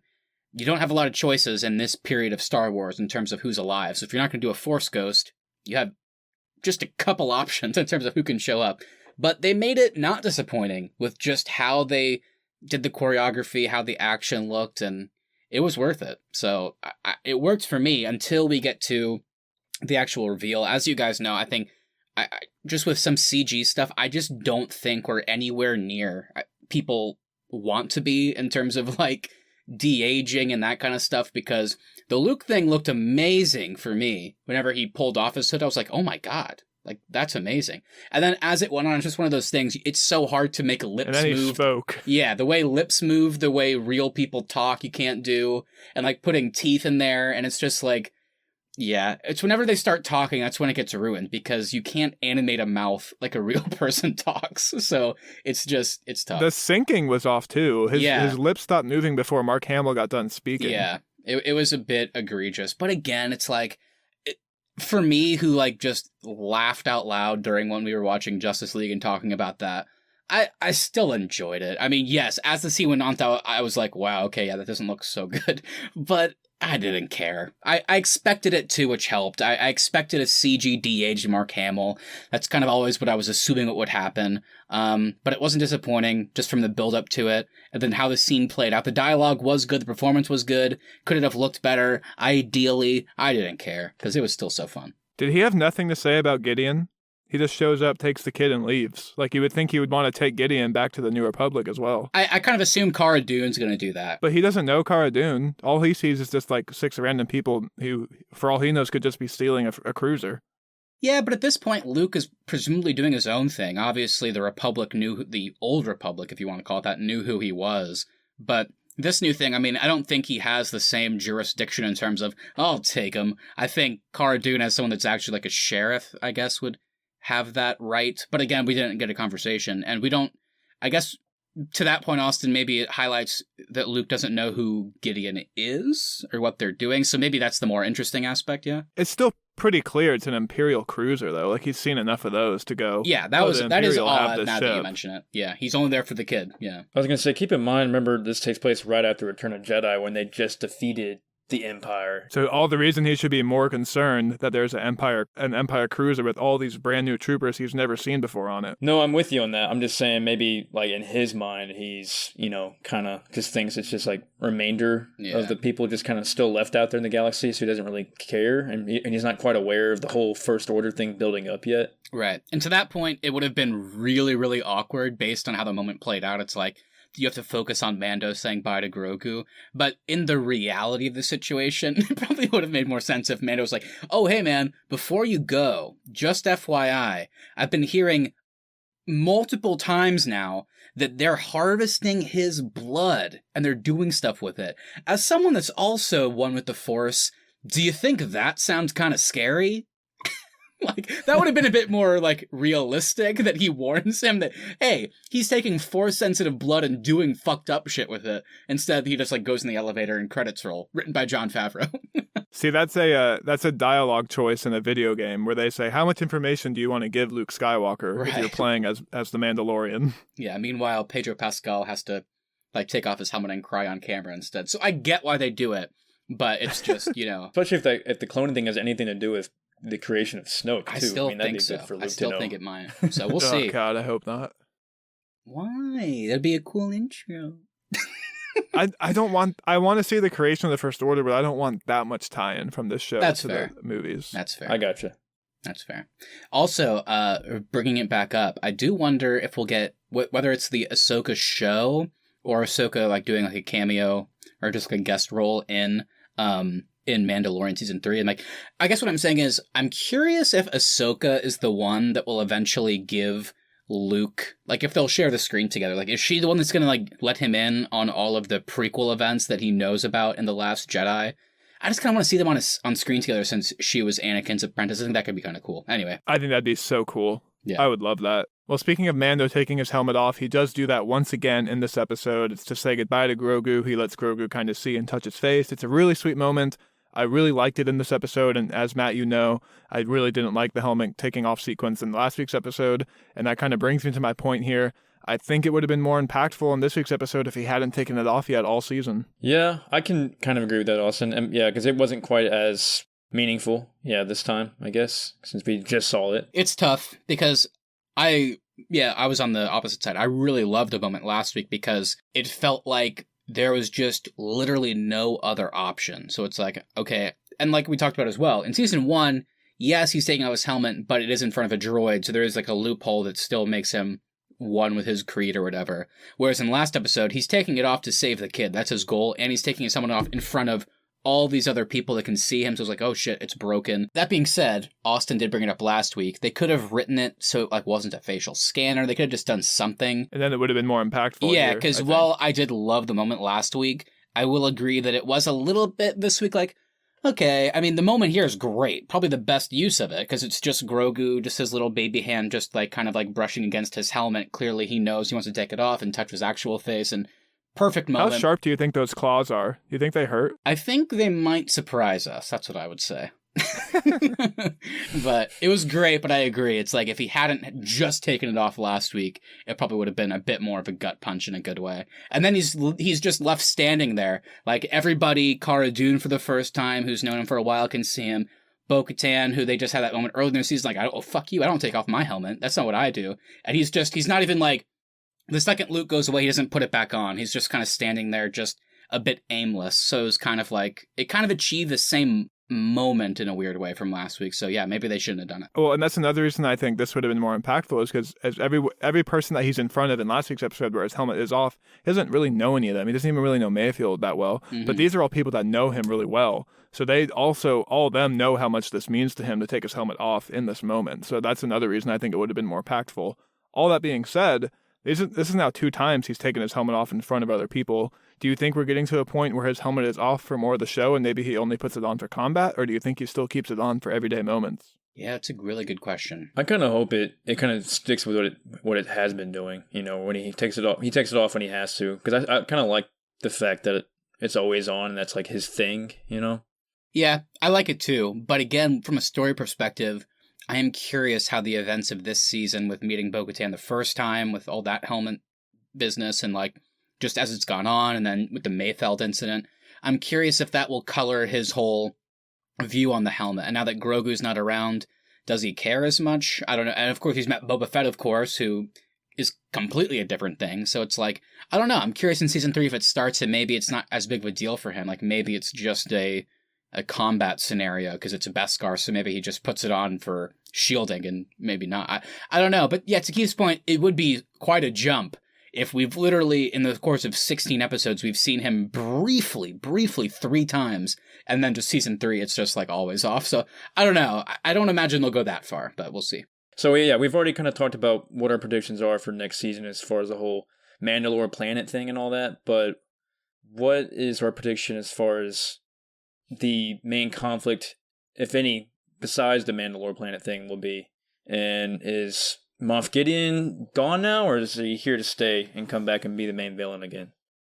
you don't have a lot of choices in this period of Star Wars in terms of who's alive. So if you're not going to do a Force Ghost, you have just a couple options in terms of who can show up. But they made it not disappointing with just how they did the choreography, how the action looked, and it was worth it. So it worked for me until we get to the actual reveal. As you guys know, I think I just with some CG stuff, I just don't think we're anywhere near people want to be in terms of like de-aging and that kind of stuff, because the Luke thing looked amazing for me. Whenever he pulled off his hood, I was like, oh my God. Like, that's amazing. And then as it went on, it's just one of those things, it's so hard to make lips move. And then he spoke. Yeah, the way lips move, the way real people talk, you can't do. And, like, putting teeth in there, and it's just like, yeah. It's whenever they start talking, that's when it gets ruined, because you can't animate a mouth like a real person talks. So it's tough. The syncing was off, too. His lips stopped moving before Mark Hamill got done speaking. Yeah, it was a bit egregious. But again, it's like, for me, who like just laughed out loud during when we were watching Justice League and talking about that, I still enjoyed it. I mean, yes, as the scene went on, I was like, wow, okay, yeah, that doesn't look so good. But I didn't care. I expected it to, which helped. I expected a CG de-aged Mark Hamill. That's kind of always what I was assuming what would happen. But it wasn't disappointing, just from the build-up to it, and then how the scene played out. The dialogue was good, the performance was good. Could it have looked better? Ideally, I didn't care, because it was still so fun. Did he have nothing to say about Gideon? He just shows up, takes the kid, and leaves. Like, you would think he would want to take Gideon back to the New Republic as well. I kind of assume Cara Dune's going to do that. But he doesn't know Cara Dune. All he sees is just, like, 6 random people who, for all he knows, could just be stealing a cruiser. Yeah, but at this point, Luke is presumably doing his own thing. Obviously, the Republic knew, the old Republic, if you want to call it that, knew who he was. But this new thing, I mean, I don't think he has the same jurisdiction in terms of, I'll take him. I think Cara Dune, as someone that's actually like a sheriff, I guess, would have that right. But again, we didn't get a conversation, and we don't, I guess, to that point, Austin, maybe it highlights that Luke doesn't know who Gideon is or what they're doing. So maybe that's the more interesting aspect, yeah? It's still pretty clear it's an Imperial cruiser, though. Like, he's seen enough of those to go, yeah, that is odd now that you mention it. Yeah, he's only there for the kid, yeah. I was going to say, keep in mind, remember, this takes place right after Return of Jedi, when they just defeated the Empire. So all the reason he should be more concerned that there's an Empire cruiser with all these brand new troopers he's never seen before on it. No, I'm with you on that. I'm just saying maybe like in his mind he's, kind of just thinks it's just like remainder of the people just kind of still left out there in the galaxy, so he doesn't really care, and he's not quite aware of the whole First Order thing building up yet. Right. And to that point, it would have been really, really awkward based on how the moment played out. It's like, you have to focus on Mando saying bye to Grogu. But in the reality of the situation, it probably would have made more sense if Mando was like, oh, hey, man, before you go, just FYI, I've been hearing multiple times now that they're harvesting his blood and they're doing stuff with it. As someone that's also one with the Force, do you think that sounds kind of scary? Like, that would have been a bit more, like, realistic, that he warns him that, hey, he's taking Force-sensitive blood and doing fucked up shit with it. Instead, he just, like, goes in the elevator and credits roll, written by Jon Favreau. See, that's a dialogue choice in a video game where they say, how much information do you want to give Luke Skywalker if you're playing as the Mandalorian? Yeah, meanwhile, Pedro Pascal has to, like, take off his helmet and cry on camera instead. So I get why they do it, but it's just, Especially if the cloning thing has anything to do with the creation of Snoke, too. I still think so. I still think it might. So we'll see. Oh, God, I hope not. Why? That'd be a cool intro. I want to see the creation of the First Order, but I don't want that much tie-in from this show That's to fair. the movies. That's fair. I gotcha. That's fair. Also, bringing it back up, I do wonder if we'll get, whether it's the Ahsoka show or Ahsoka like doing like a cameo or just like a guest role in Mandalorian season 3. And like, I guess what I'm saying is, I'm curious if Ahsoka is the one that will eventually give Luke, like if they'll share the screen together. Like, is she the one that's gonna like let him in on all of the prequel events that he knows about in The Last Jedi? I just kind of want to see them on screen together since she was Anakin's apprentice. I think that could be kind of cool. Anyway. I think that'd be so cool. Yeah. I would love that. Well, speaking of Mando taking his helmet off, he does do that once again in this episode. It's to say goodbye to Grogu. He lets Grogu kind of see and touch his face. It's a really sweet moment. I really liked it in this episode, and as Matt, you know, I really didn't like the helmet taking off sequence in last week's episode, and that kind of brings me to my point here. I think it would have been more impactful in this week's episode if he hadn't taken it off yet all season. Yeah, I can kind of agree with that, Austin. And yeah, because it wasn't quite as meaningful, this time, I guess, since we just saw it. It's tough because I was on the opposite side. I really loved the moment last week because it felt like there was just literally no other option. So it's like, okay, and like we talked about as well, in season 1, yes, he's taking off his helmet, but it is in front of a droid, so there is like a loophole that still makes him one with his creed or whatever. Whereas in the last episode, he's taking it off to save the kid. That's his goal. And he's taking his helmet off in front of all these other people that can see him. So it's like, oh shit, it's broken. That being said, Austin did bring it up last week. They could have written it so it like wasn't a facial scanner. They could have just done something. And then it would have been more impactful. Yeah, because while I did love the moment last week, I will agree that it was a little bit this week like, okay, I mean, the moment here is great. Probably the best use of it, because it's just Grogu, just his little baby hand, just like kind of like brushing against his helmet. Clearly he knows he wants to take it off and touch his actual face, and perfect moment. How sharp do you think those claws are? Do you think they hurt? I think they might surprise us. That's what I would say. But it was great, but I agree. It's like if he hadn't just taken it off last week, it probably would have been a bit more of a gut punch in a good way. And then he's just left standing there. Like everybody, Cara Dune for the first time, who's known him for a while, can see him. Bo-Katan, who they just had that moment earlier in the season, like, oh, fuck you, I don't take off my helmet. That's not what I do. And he's not even like, the second Luke goes away, he doesn't put it back on. He's just kind of standing there, just a bit aimless. So it was kind of like, it kind of achieved the same moment in a weird way from last week. So yeah, maybe they shouldn't have done it. Well, and that's another reason I think this would have been more impactful is because as every person that he's in front of in last week's episode where his helmet is off, he doesn't really know any of them. He doesn't even really know Mayfield that well. Mm-hmm. But these are all people that know him really well. So they also, all of them know how much this means to him to take his helmet off in this moment. So that's another reason I think it would have been more impactful. All that being said, this is now 2 times he's taken his helmet off in front of other people. Do you think we're getting to a point where his helmet is off for more of the show and maybe he only puts it on for combat? Or do you think he still keeps it on for everyday moments? Yeah, it's a really good question. I kind of hope it kind of sticks with what it has been doing. You know, when he takes it off when he has to. Because I kind of like the fact that it's always on and that's like his thing, you know? Yeah, I like it too. But again, from a story perspective, I am curious how the events of this season with meeting Bo-Katan the first time with all that helmet business and like just as it's gone on and then with the Mayfeld incident, I'm curious if that will color his whole view on the helmet. And now that Grogu's not around, does he care as much? I don't know. And of course he's met Boba Fett, of course, who is completely a different thing. So it's like, I don't know. I'm curious in season 3 if it starts and maybe it's not as big of a deal for him. Like maybe it's just a combat scenario because it's a Beskar, so maybe he just puts it on for shielding and maybe not. I don't know. But yeah, to Keith's point, it would be quite a jump if we've literally, in the course of 16 episodes, we've seen him briefly 3 times, and then just season 3, it's just like always off. So I don't know. I don't imagine they'll go that far, but we'll see. So yeah, we've already kind of talked about what our predictions are for next season as far as the whole Mandalore planet thing and all that, but what is our prediction as far as the main conflict, if any, besides the Mandalore planet thing will be? And is Moff Gideon gone now, or is he here to stay and come back and be the main villain again?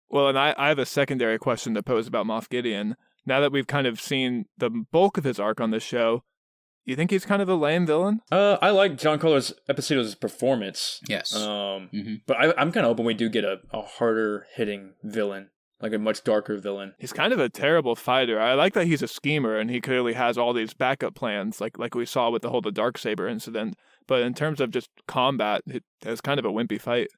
Well, and I have a secondary question to pose about Moff Gideon. Now that we've kind of seen the bulk of his arc on this show, you think he's kind of a lame villain? I like Giancarlo's Esposito's performance. Yes. But I'm kind of hoping we do get a harder hitting villain. Like a much darker villain. He's kind of a terrible fighter. I like that he's a schemer and he clearly has all these backup plans, like we saw with the Darksaber incident. But in terms of just combat, it was kind of a wimpy fight.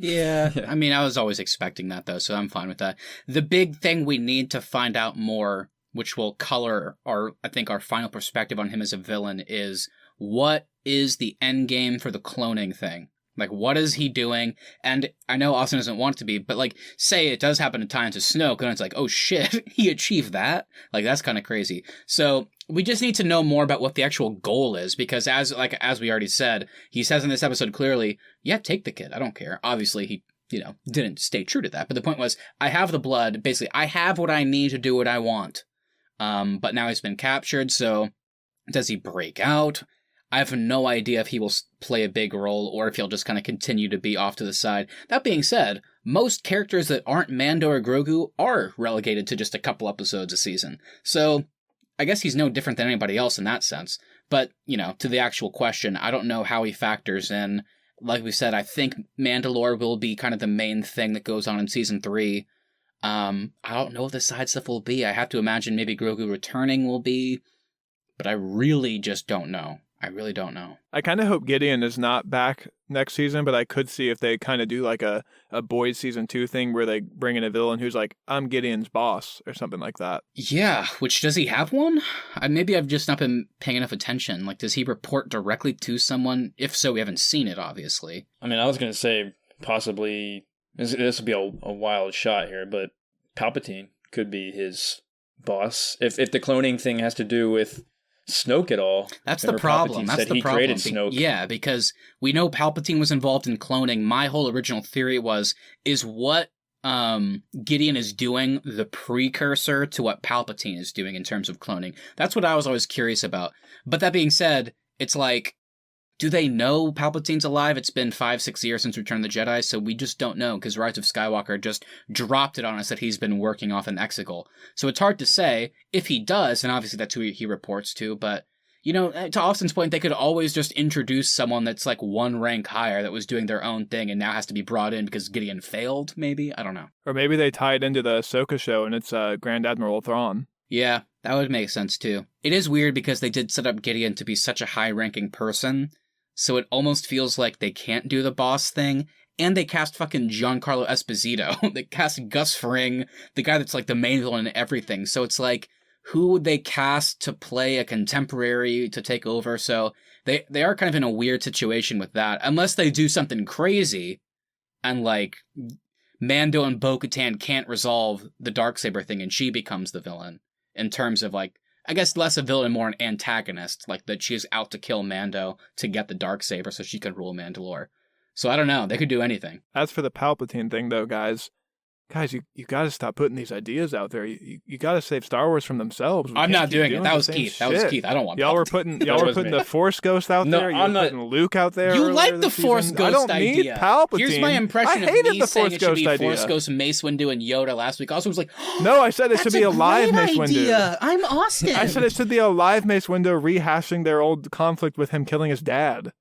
Yeah, I mean, I was always expecting that, though, so I'm fine with that. The big thing we need to find out more, which will color I think, our final perspective on him as a villain, is what is the end game for the cloning thing? Like, what is he doing? And I know Austin doesn't want it to be, but, like, say it does happen to tie into Snoke, and it's like, oh shit, he achieved that? Like, that's kind of crazy. So we just need to know more about what the actual goal is, because as we already said, he says in this episode clearly, yeah, take the kid, I don't care. Obviously, he, didn't stay true to that, but the point was, I have the blood, basically, I have what I need to do what I want. But now he's been captured, so does he break out? I have no idea if he will play a big role or if he'll just kind of continue to be off to the side. That being said, most characters that aren't Mando or Grogu are relegated to just a couple episodes a season. So I guess he's no different than anybody else in that sense. But, to the actual question, I don't know how he factors in. Like we said, I think Mandalore will be kind of the main thing that goes on in season 3. I don't know what the side stuff will be. I have to imagine maybe Grogu returning will be, but I really just don't know. I really don't know. I kind of hope Gideon is not back next season, but I could see if they kind of do like a Boys season 2 thing where they bring in a villain who's like, I'm Gideon's boss or something like that. Yeah, which does he have one? Maybe I've just not been paying enough attention. Like, does he report directly to someone? If so, we haven't seen it, obviously. I mean, I was going to say possibly, this would be a wild shot here, but Palpatine could be his boss. If the cloning thing has to do with Snoke at all. That's the problem. That's the problem. Created Snoke. Yeah, because we know Palpatine was involved in cloning. My whole original theory is what Gideon is doing the precursor to what Palpatine is doing in terms of cloning. That's what I was always curious about. But that being said, it's like, do they know Palpatine's alive? It's been 5-6 years since Return of the Jedi, so we just don't know, because Rise of Skywalker just dropped it on us that he's been working off an Exegol. So it's hard to say if he does, and obviously that's who he reports to, but, to Austin's point, they could always just introduce someone that's like one rank higher that was doing their own thing and now has to be brought in because Gideon failed, maybe? I don't know. Or maybe they tie it into the Ahsoka show and it's Grand Admiral Thrawn. Yeah, that would make sense too. It is weird because they did set up Gideon to be such a high-ranking person, so it almost feels like they can't do the boss thing, and they cast fucking Giancarlo Esposito. They cast Gus Fring, the guy that's like the main villain in everything. So it's like, who would they cast to play a contemporary to take over? So they are kind of in a weird situation with that, unless they do something crazy, and like Mando and Bo-Katan can't resolve the Darksaber thing, and she becomes the villain in terms of like, I guess less a villain, more an antagonist, like that she's out to kill Mando to get the Darksaber so she can rule Mandalore. So I don't know, they could do anything. As for the Palpatine thing though, guys, you got to stop putting these ideas out there. You got to save Star Wars from themselves. I'm not doing it. That was Keith. That was Keith. I don't want y'all were putting the Force Ghost out there. I'm not putting Luke out there. You like the Force Ghost idea. I don't need Palpatine. Here's my impression I hated of me the saying Force it should be Ghost Force idea. Ghost, Mace Windu, and Yoda last week. Also was like, no, I said it should be a live Mace Windu. I'm Austin. I said it should be a live Mace Windu rehashing their old conflict with him killing his dad.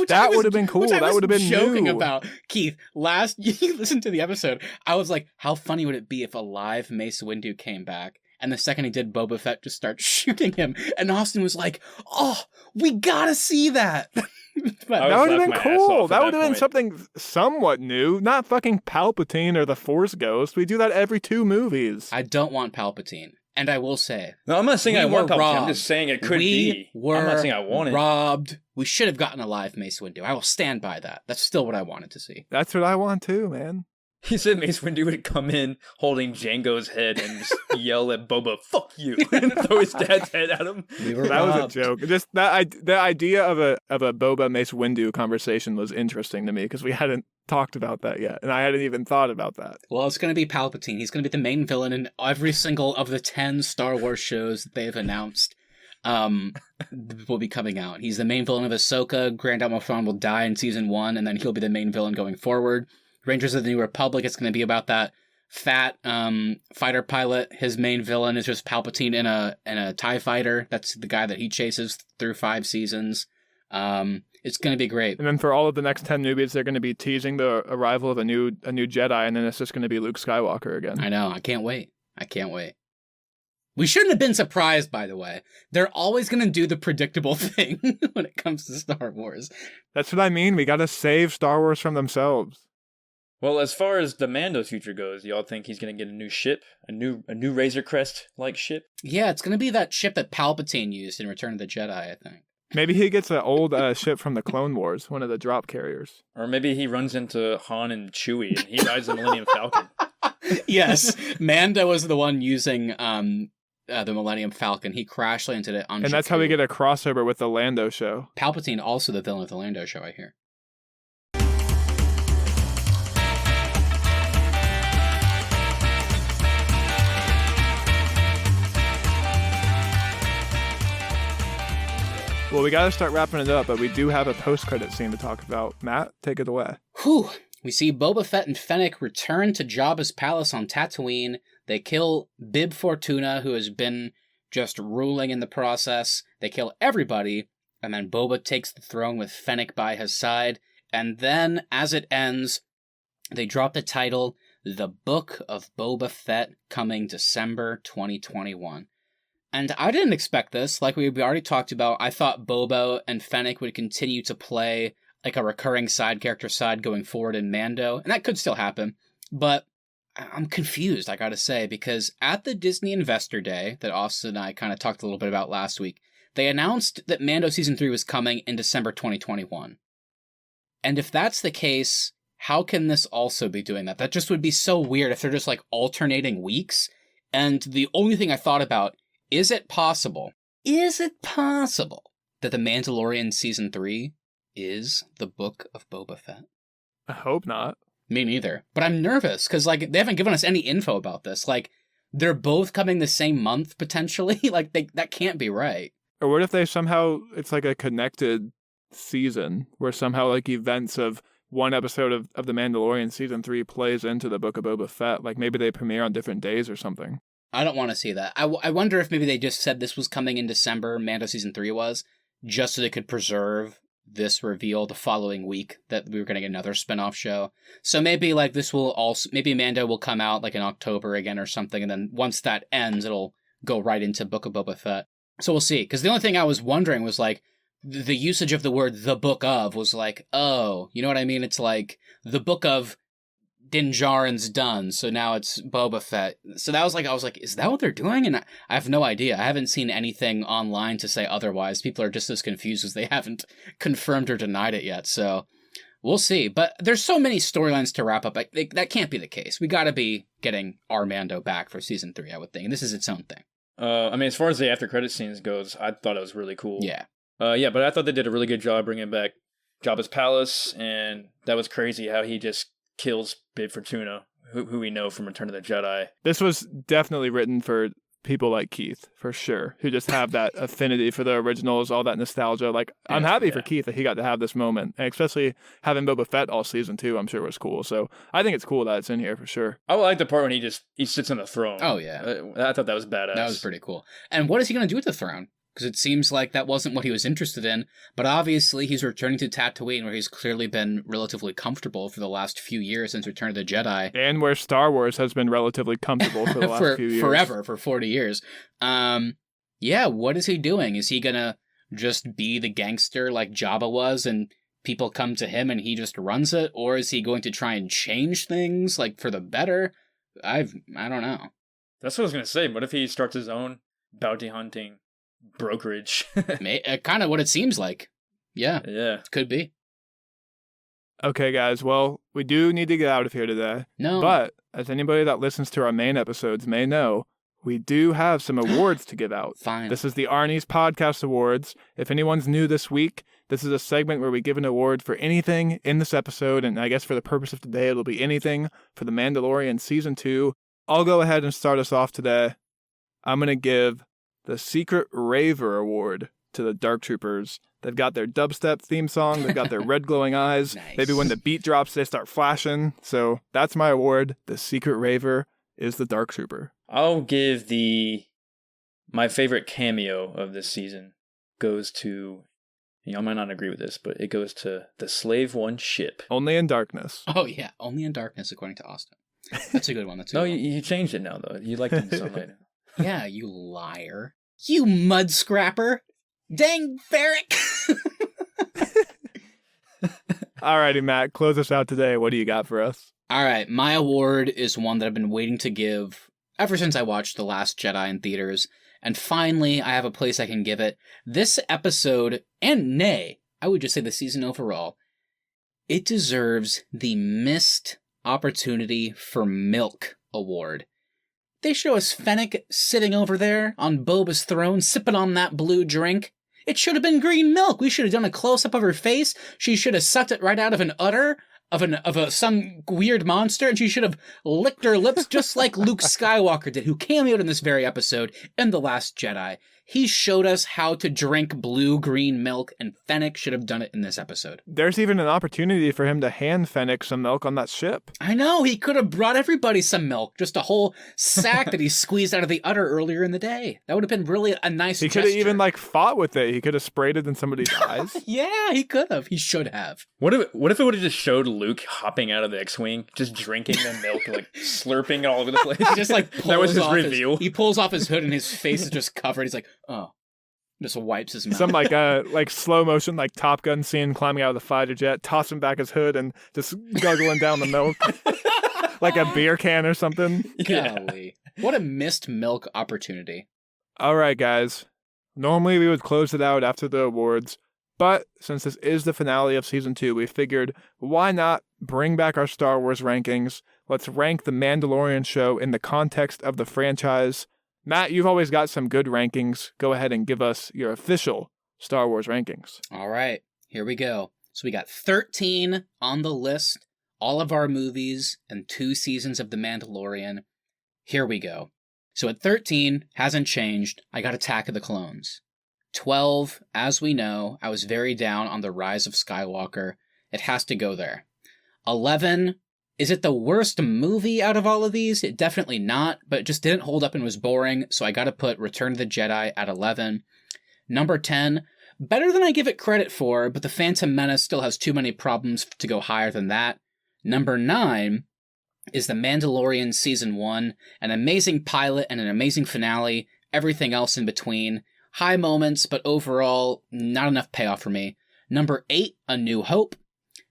That would have been cool. That would have been joking new. About Keith. You listened to the episode. I was like, how funny would it be if a live Mace Windu came back, and the second he did, Boba Fett just started shooting him, and Austin was like, "Oh, we gotta see that." That would have been cool. That would have been something somewhat new. Not fucking Palpatine or the Force Ghost. We do that every 2 movies. I don't want Palpatine. And I will say... No, I'm not saying I want Palpatine. Robbed. I'm just saying it could be. I'm not saying I want it. Robbed. We should have gotten a live Mace Windu. I will stand by that. That's still what I wanted to see. That's what I want too, man. He said Mace Windu would come in holding Jango's head and just yell at Boba, "Fuck you!" and throw his dad's head at him. That was a joke. Just the idea of a Boba Mace Windu conversation was interesting to me because we hadn't talked about that yet, and I hadn't even thought about that. Well, it's going to be Palpatine. He's going to be the main villain in every single of the 10 Star Wars shows that they've announced will be coming out. He's the main villain of Ahsoka. Grand Admiral Thrawn will die in season 1, and then he'll be the main villain going forward. Rangers of the New Republic, it's going to be about that fat fighter pilot. His main villain is just Palpatine in a TIE fighter. That's the guy that he chases through 5 seasons. It's going to be great. And then for all of the next 10 movies, they're going to be teasing the arrival of a new Jedi, and then it's just going to be Luke Skywalker again. I know. I can't wait. We shouldn't have been surprised, by the way. They're always going to do the predictable thing when it comes to Star Wars. That's what I mean. We got to save Star Wars from themselves. Well, as far as the Mando's future goes, y'all think he's gonna get a new ship, a new Razor Crest like ship? Yeah, it's gonna be that ship that Palpatine used in Return of the Jedi, I think. Maybe he gets an old ship from the Clone Wars, one of the drop carriers. Or maybe he runs into Han and Chewie and he rides the Millennium Falcon. Yes, Mando was the one using the Millennium Falcon. He crash landed it on And that's how we get a crossover with the Lando show. Palpatine, also the villain of the Lando show, I hear. Well, we got to start wrapping it up, but we do have a post-credit scene to talk about. Matt, take it away. Whew. We see Boba Fett and Fennec return to Jabba's palace on Tatooine. They kill Bib Fortuna, who has been just ruling in the process. They kill everybody, and then Boba takes the throne with Fennec by his side. And then, as it ends, they drop the title, The Book of Boba Fett, coming December 2021. And I didn't expect this. Like we already talked about, I thought Boba and Fennec would continue to play like a recurring side character side going forward in Mando, and that could still happen. But I'm confused, I gotta say, because at the Disney Investor Day that Austin and I kind of talked a little bit about last week, they announced that Mando Season 3 was coming in December 2021. And if that's the case, how can this also be doing that? That just would be so weird if they're just like alternating weeks. And the only thing I thought about, is it possible that The Mandalorian Season 3 is the Book of Boba Fett? I hope not. Me neither. But I'm nervous, because like they haven't given us any info about this. Like, they're both coming the same month, potentially. Like, that can't be right. Or what if they somehow, it's like a connected season, where somehow like events of one episode of The Mandalorian Season 3 plays into the Book of Boba Fett? Like maybe they premiere on different days or something. I don't want to see that. I wonder if maybe they just said this was coming in December, Mando Season 3 was, just so they could preserve this reveal the following week that we were going to get another spin-off show. So maybe like this will also, maybe Mando will come out like in October again or something, and then once that ends, it'll go right into Book of Boba Fett. So we'll see. Because the only thing I was wondering was like, the usage of the word the book of was like, oh, you know what I mean? It's like the book of Din Djarin's done, so now it's Boba Fett. So that was like, I was like, is that what they're doing? And I have no idea. I haven't seen anything online to say otherwise. People are just as confused as they haven't confirmed or denied it yet. So we'll see. But there's so many storylines to wrap up. That can't be the case. We got to be getting our Mando back for Season 3, I would think. And this is its own thing. I mean, as far as the after credit scenes goes, I thought it was really cool. Yeah. Yeah, but I thought they did a really good job bringing back Jabba's palace, and that was crazy how he just kills Bib Fortuna, who we know from Return of the Jedi. This was definitely written for people like Keith, for sure, who just have that affinity for the originals, all that nostalgia. Like, yeah, I'm happy for Keith that he got to have this moment, and especially having Boba Fett all season 2, I'm sure was cool. So I think it's cool that it's in here for sure. I like the part when he sits on the throne. Oh, yeah. I thought that was badass. That was pretty cool. And what is he going to do with the throne? Because it seems like that wasn't what he was interested in, but obviously he's returning to Tatooine, where he's clearly been relatively comfortable for the last few years since Return of the Jedi. And where Star Wars has been relatively comfortable for the last few years. Forever, for 40 years. Yeah, what is he doing? Is he gonna just be the gangster like Jabba was, and people come to him and he just runs it? Or is he going to try and change things, like, for the better? I don't know. That's what I was gonna say. What if he starts his own bounty hunting brokerage? Kind of what it seems like. Yeah. Could be. Okay, guys. Well, we do need to get out of here today. No. But as anybody that listens to our main episodes may know, we do have some awards to give out. Fine. This is the Arnies Podcast Awards. If anyone's new this week, this is a segment where we give an award for anything in this episode, and I guess for the purpose of today, it'll be anything for The Mandalorian Season 2. I'll go ahead and start us off today. I'm going to give the Secret Raver Award to the Dark Troopers. They've got their dubstep theme song. They've got their red glowing eyes. Nice. Maybe when the beat drops, they start flashing. So that's my award. The Secret Raver is the Dark Trooper. I'll give my favorite cameo of this season goes to, y'all might not agree with this, but it goes to the Slave One ship. Only in Darkness. Oh, yeah. Only in Darkness, according to Austin. That's a good one. No, you changed it now, though. You liked it in sunlight. Yeah, you liar. You mud scrapper. Dang Ferrick. Alrighty, Matt, close us out today. What do you got for us? All right, my award is one that I've been waiting to give ever since I watched The Last Jedi in theaters, and finally I have a place I can give it. This episode, and nay, I would just say the season overall, it deserves the Missed Opportunity for Milk award. They show us Fennec sitting over there on Boba's throne, sipping on that blue drink. It should have been green milk. We should have done a close-up of her face. She should have sucked it right out of an udder of some weird monster, and she should have licked her lips just like Luke Skywalker did, who cameoed in this very episode in The Last Jedi. He showed us how to drink blue-green milk, and Fennec should have done it in this episode. There's even an opportunity for him to hand Fennec some milk on that ship. I know, he could have brought everybody some milk, just a whole sack that he squeezed out of the udder earlier in the day. That would have been really a nice He gesture. could have even, fought with it. He could have sprayed it in somebody's eyes. Yeah, he could have. He should have. What if it would have just showed Luke hopping out of the X-Wing, just drinking the milk, slurping it all over the place? He just, that was his pulls off reveal. he pulls off his hood and his face is just covered. He's like, oh. Just wipes his mouth. Some slow motion Top Gun scene climbing out of the fighter jet, tossing back his hood and just guggling down the milk like a beer can or something. Golly. What a missed milk opportunity. All right, guys. Normally we would close it out after the awards, but since this is the finale of season 2, we figured why not bring back our Star Wars rankings. Let's rank the Mandalorian show in the context of the franchise. Matt, you've always got some good rankings. Go ahead and give us your official Star Wars rankings. All right, here we go. So we got 13 on the list, all of our movies and 2 seasons of The Mandalorian. Here we go. So at 13, hasn't changed, I got Attack of the Clones. 12, as we know, I was very down on The Rise of Skywalker. It has to go there. 11, is it the worst movie out of all of these? It definitely not, but it just didn't hold up and was boring, so I gotta put Return of the Jedi at 11. Number 10, better than I give it credit for, but The Phantom Menace still has too many problems to go higher than that. Number 9 is The Mandalorian Season 1, an amazing pilot and an amazing finale, everything else in between. High moments, but overall, not enough payoff for me. Number 8, A New Hope.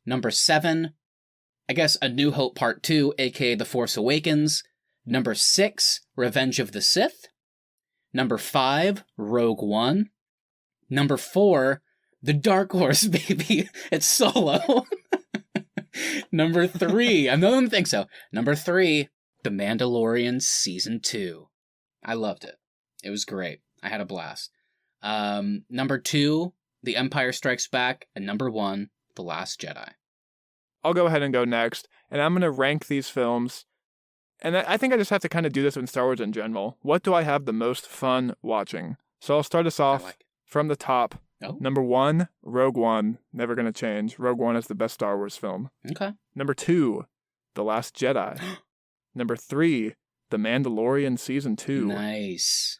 Number 7, I guess A New Hope Part 2, aka The Force Awakens. Number 6, Revenge of the Sith. Number 5, Rogue One. Number 4, The Dark Horse, baby. It's Solo. Number 3, I don't think so. Number 3, The Mandalorian Season 2. I loved it. It was great. I had a blast. Number 2, The Empire Strikes Back. And number 1, The Last Jedi. I'll go ahead and go next, and I'm going to rank these films. And I think I just have to kind of do this in Star Wars in general. What do I have the most fun watching? So I'll start us off from the top. Oh. Number 1, Rogue One. Never going to change. Rogue One is the best Star Wars film. Okay. Number 2, The Last Jedi. Number 3, The Mandalorian Season 2. Nice.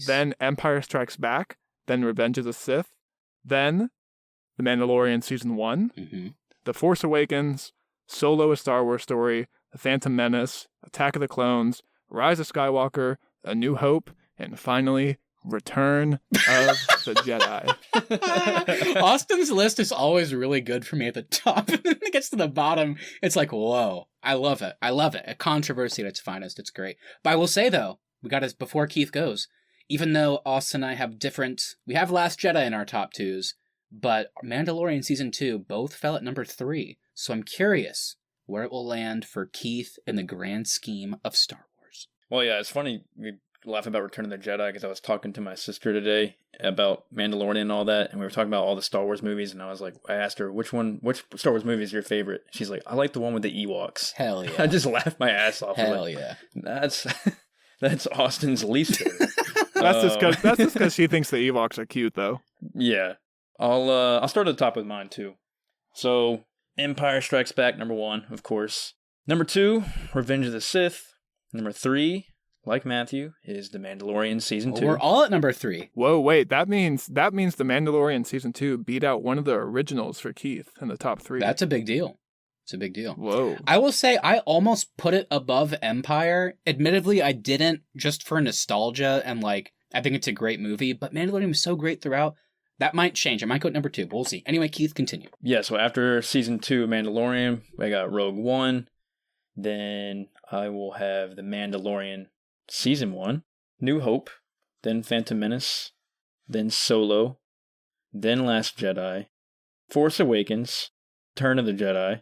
Then Empire Strikes Back. Then Revenge of the Sith. Then The Mandalorian Season 1. Mm-hmm. The Force Awakens, Solo: A Star Wars Story, The Phantom Menace, Attack of the Clones, Rise of Skywalker, A New Hope, and finally, Return of the Jedi. Austin's list is always really good for me at the top. And then it gets to the bottom, it's like, whoa, I love it. A controversy at its finest. It's great. But I will say, though, we got it before Keith goes, even though Austin and I have we have Last Jedi in our top 2s, but Mandalorian Season 2 both fell at number 3, so I'm curious where it will land for Keith in the grand scheme of Star Wars. Well, yeah, it's funny we laugh about Return of the Jedi because I was talking to my sister today about Mandalorian and all that, and we were talking about all the Star Wars movies, and I asked her, which Star Wars movie is your favorite? She's like, I like the one with the Ewoks. Hell yeah. I just laughed my ass off. Hell yeah. That's Austin's least favorite. That's just because she thinks the Ewoks are cute, though. Yeah. I'll start at the top with mine, too. So, Empire Strikes Back, number 1, of course. Number 2, Revenge of the Sith. Number 3, like Matthew, is The Mandalorian Season 2. We're all at number 3. Whoa, wait, that means The Mandalorian Season 2 beat out one of the originals for Keith in the top 3. That's a big deal. It's a big deal. Whoa. I will say I almost put it above Empire. Admittedly, I didn't, just for nostalgia and I think it's a great movie, but Mandalorian was so great throughout. That might change. I might go at number 2, but we'll see. Anyway, Keith, continue. Yeah, so after Season 2 of Mandalorian, I got Rogue One. Then I will have The Mandalorian Season 1, New Hope, then Phantom Menace, then Solo, then Last Jedi, Force Awakens, Return of the Jedi,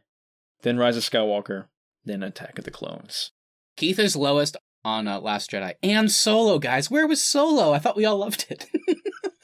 then Rise of Skywalker, then Attack of the Clones. Keith is lowest on Last Jedi. And Solo, guys. Where was Solo? I thought we all loved it.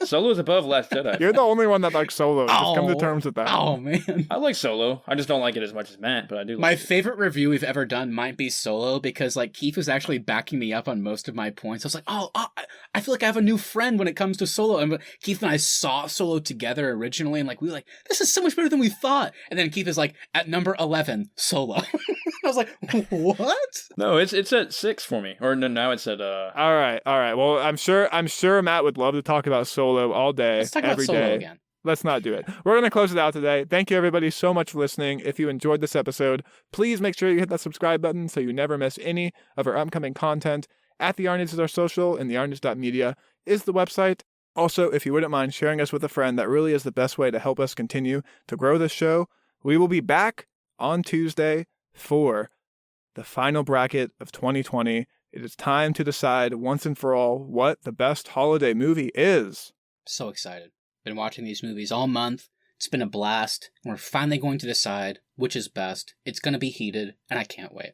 Solo is above Last Jedi. You're the only one that likes Solo. Just come to terms with that. Oh, man. I like Solo. I just don't like it as much as Matt, but I do like My it. favorite review we've ever done might be Solo, because like Keith was actually backing me up on most of my points. I was like, I feel like I have a new friend when it comes to Solo. And Keith and I saw Solo together originally, and like we were like, this is so much better than we thought. And then Keith is like, at number 11, Solo. I was like, what? No, it's at 6 for me. Or no, now it's at All right. Well, I'm sure Matt would love to talk about Solo all day, Let's talk about every Solo day. again. Let's not do it. We're going to close it out today. Thank you, everybody, so much for listening. If you enjoyed this episode, please make sure you hit that subscribe button so you never miss any of our upcoming content. At the Arnies is our social, and the Arnies.media is the website. Also, if you wouldn't mind sharing us with a friend, that really is the best way to help us continue to grow this show. We will be back on Tuesday for the final bracket of 2020. It is time to decide once and for all what the best holiday movie is. So excited. Been watching these movies all month. It's been a blast. And we're finally going to decide which is best. It's going to be heated, and I can't wait.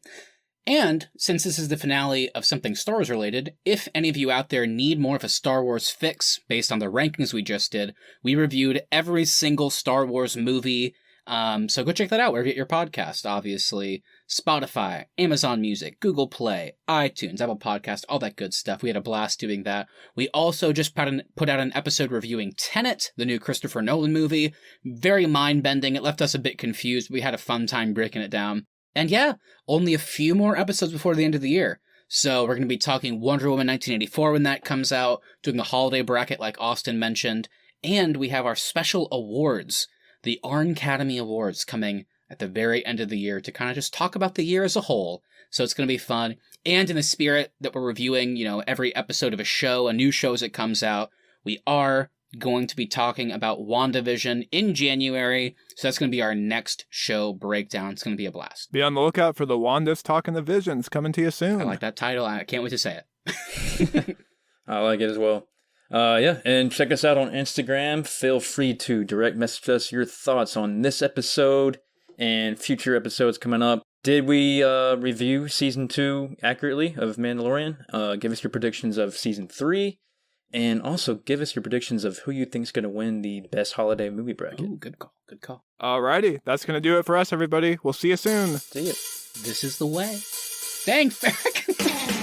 And since this is the finale of something Star Wars related, if any of you out there need more of a Star Wars fix based on the rankings we just did, we reviewed every single Star Wars movie. So go check that out wherever you get your podcast, obviously. Spotify, Amazon Music, Google Play, iTunes, Apple Podcast, all that good stuff. We had a blast doing that. We also just put out an episode reviewing Tenet, the new Christopher Nolan movie. Very mind-bending. It left us a bit confused. We had a fun time breaking it down. And yeah, only a few more episodes before the end of the year. So we're going to be talking Wonder Woman 1984 when that comes out, doing the holiday bracket like Austin mentioned, and we have our special awards, the Arn Academy Awards, coming at the very end of the year to kind of just talk about the year as a whole. So it's going to be fun. And in the spirit that we're reviewing, every episode of a show, a new show as it comes out, we are going to be talking about WandaVision in January. So that's going to be our next show breakdown. It's going to be a blast. Be on the lookout for the Mandos Talking the Visions coming to you soon. I like that title. I can't wait to say it. I like it as well. Yeah, and check us out on Instagram. Feel free to direct message us your thoughts on this episode and future episodes coming up. Did we review Season 2 accurately of Mandalorian? Give us your predictions of Season 3. And also give us your predictions of who you think's going to win the best holiday movie bracket. Ooh, good call. Good call. Alrighty, that's going to do it for us, everybody. We'll see you soon. See ya. This is the way. Thanks, Eric.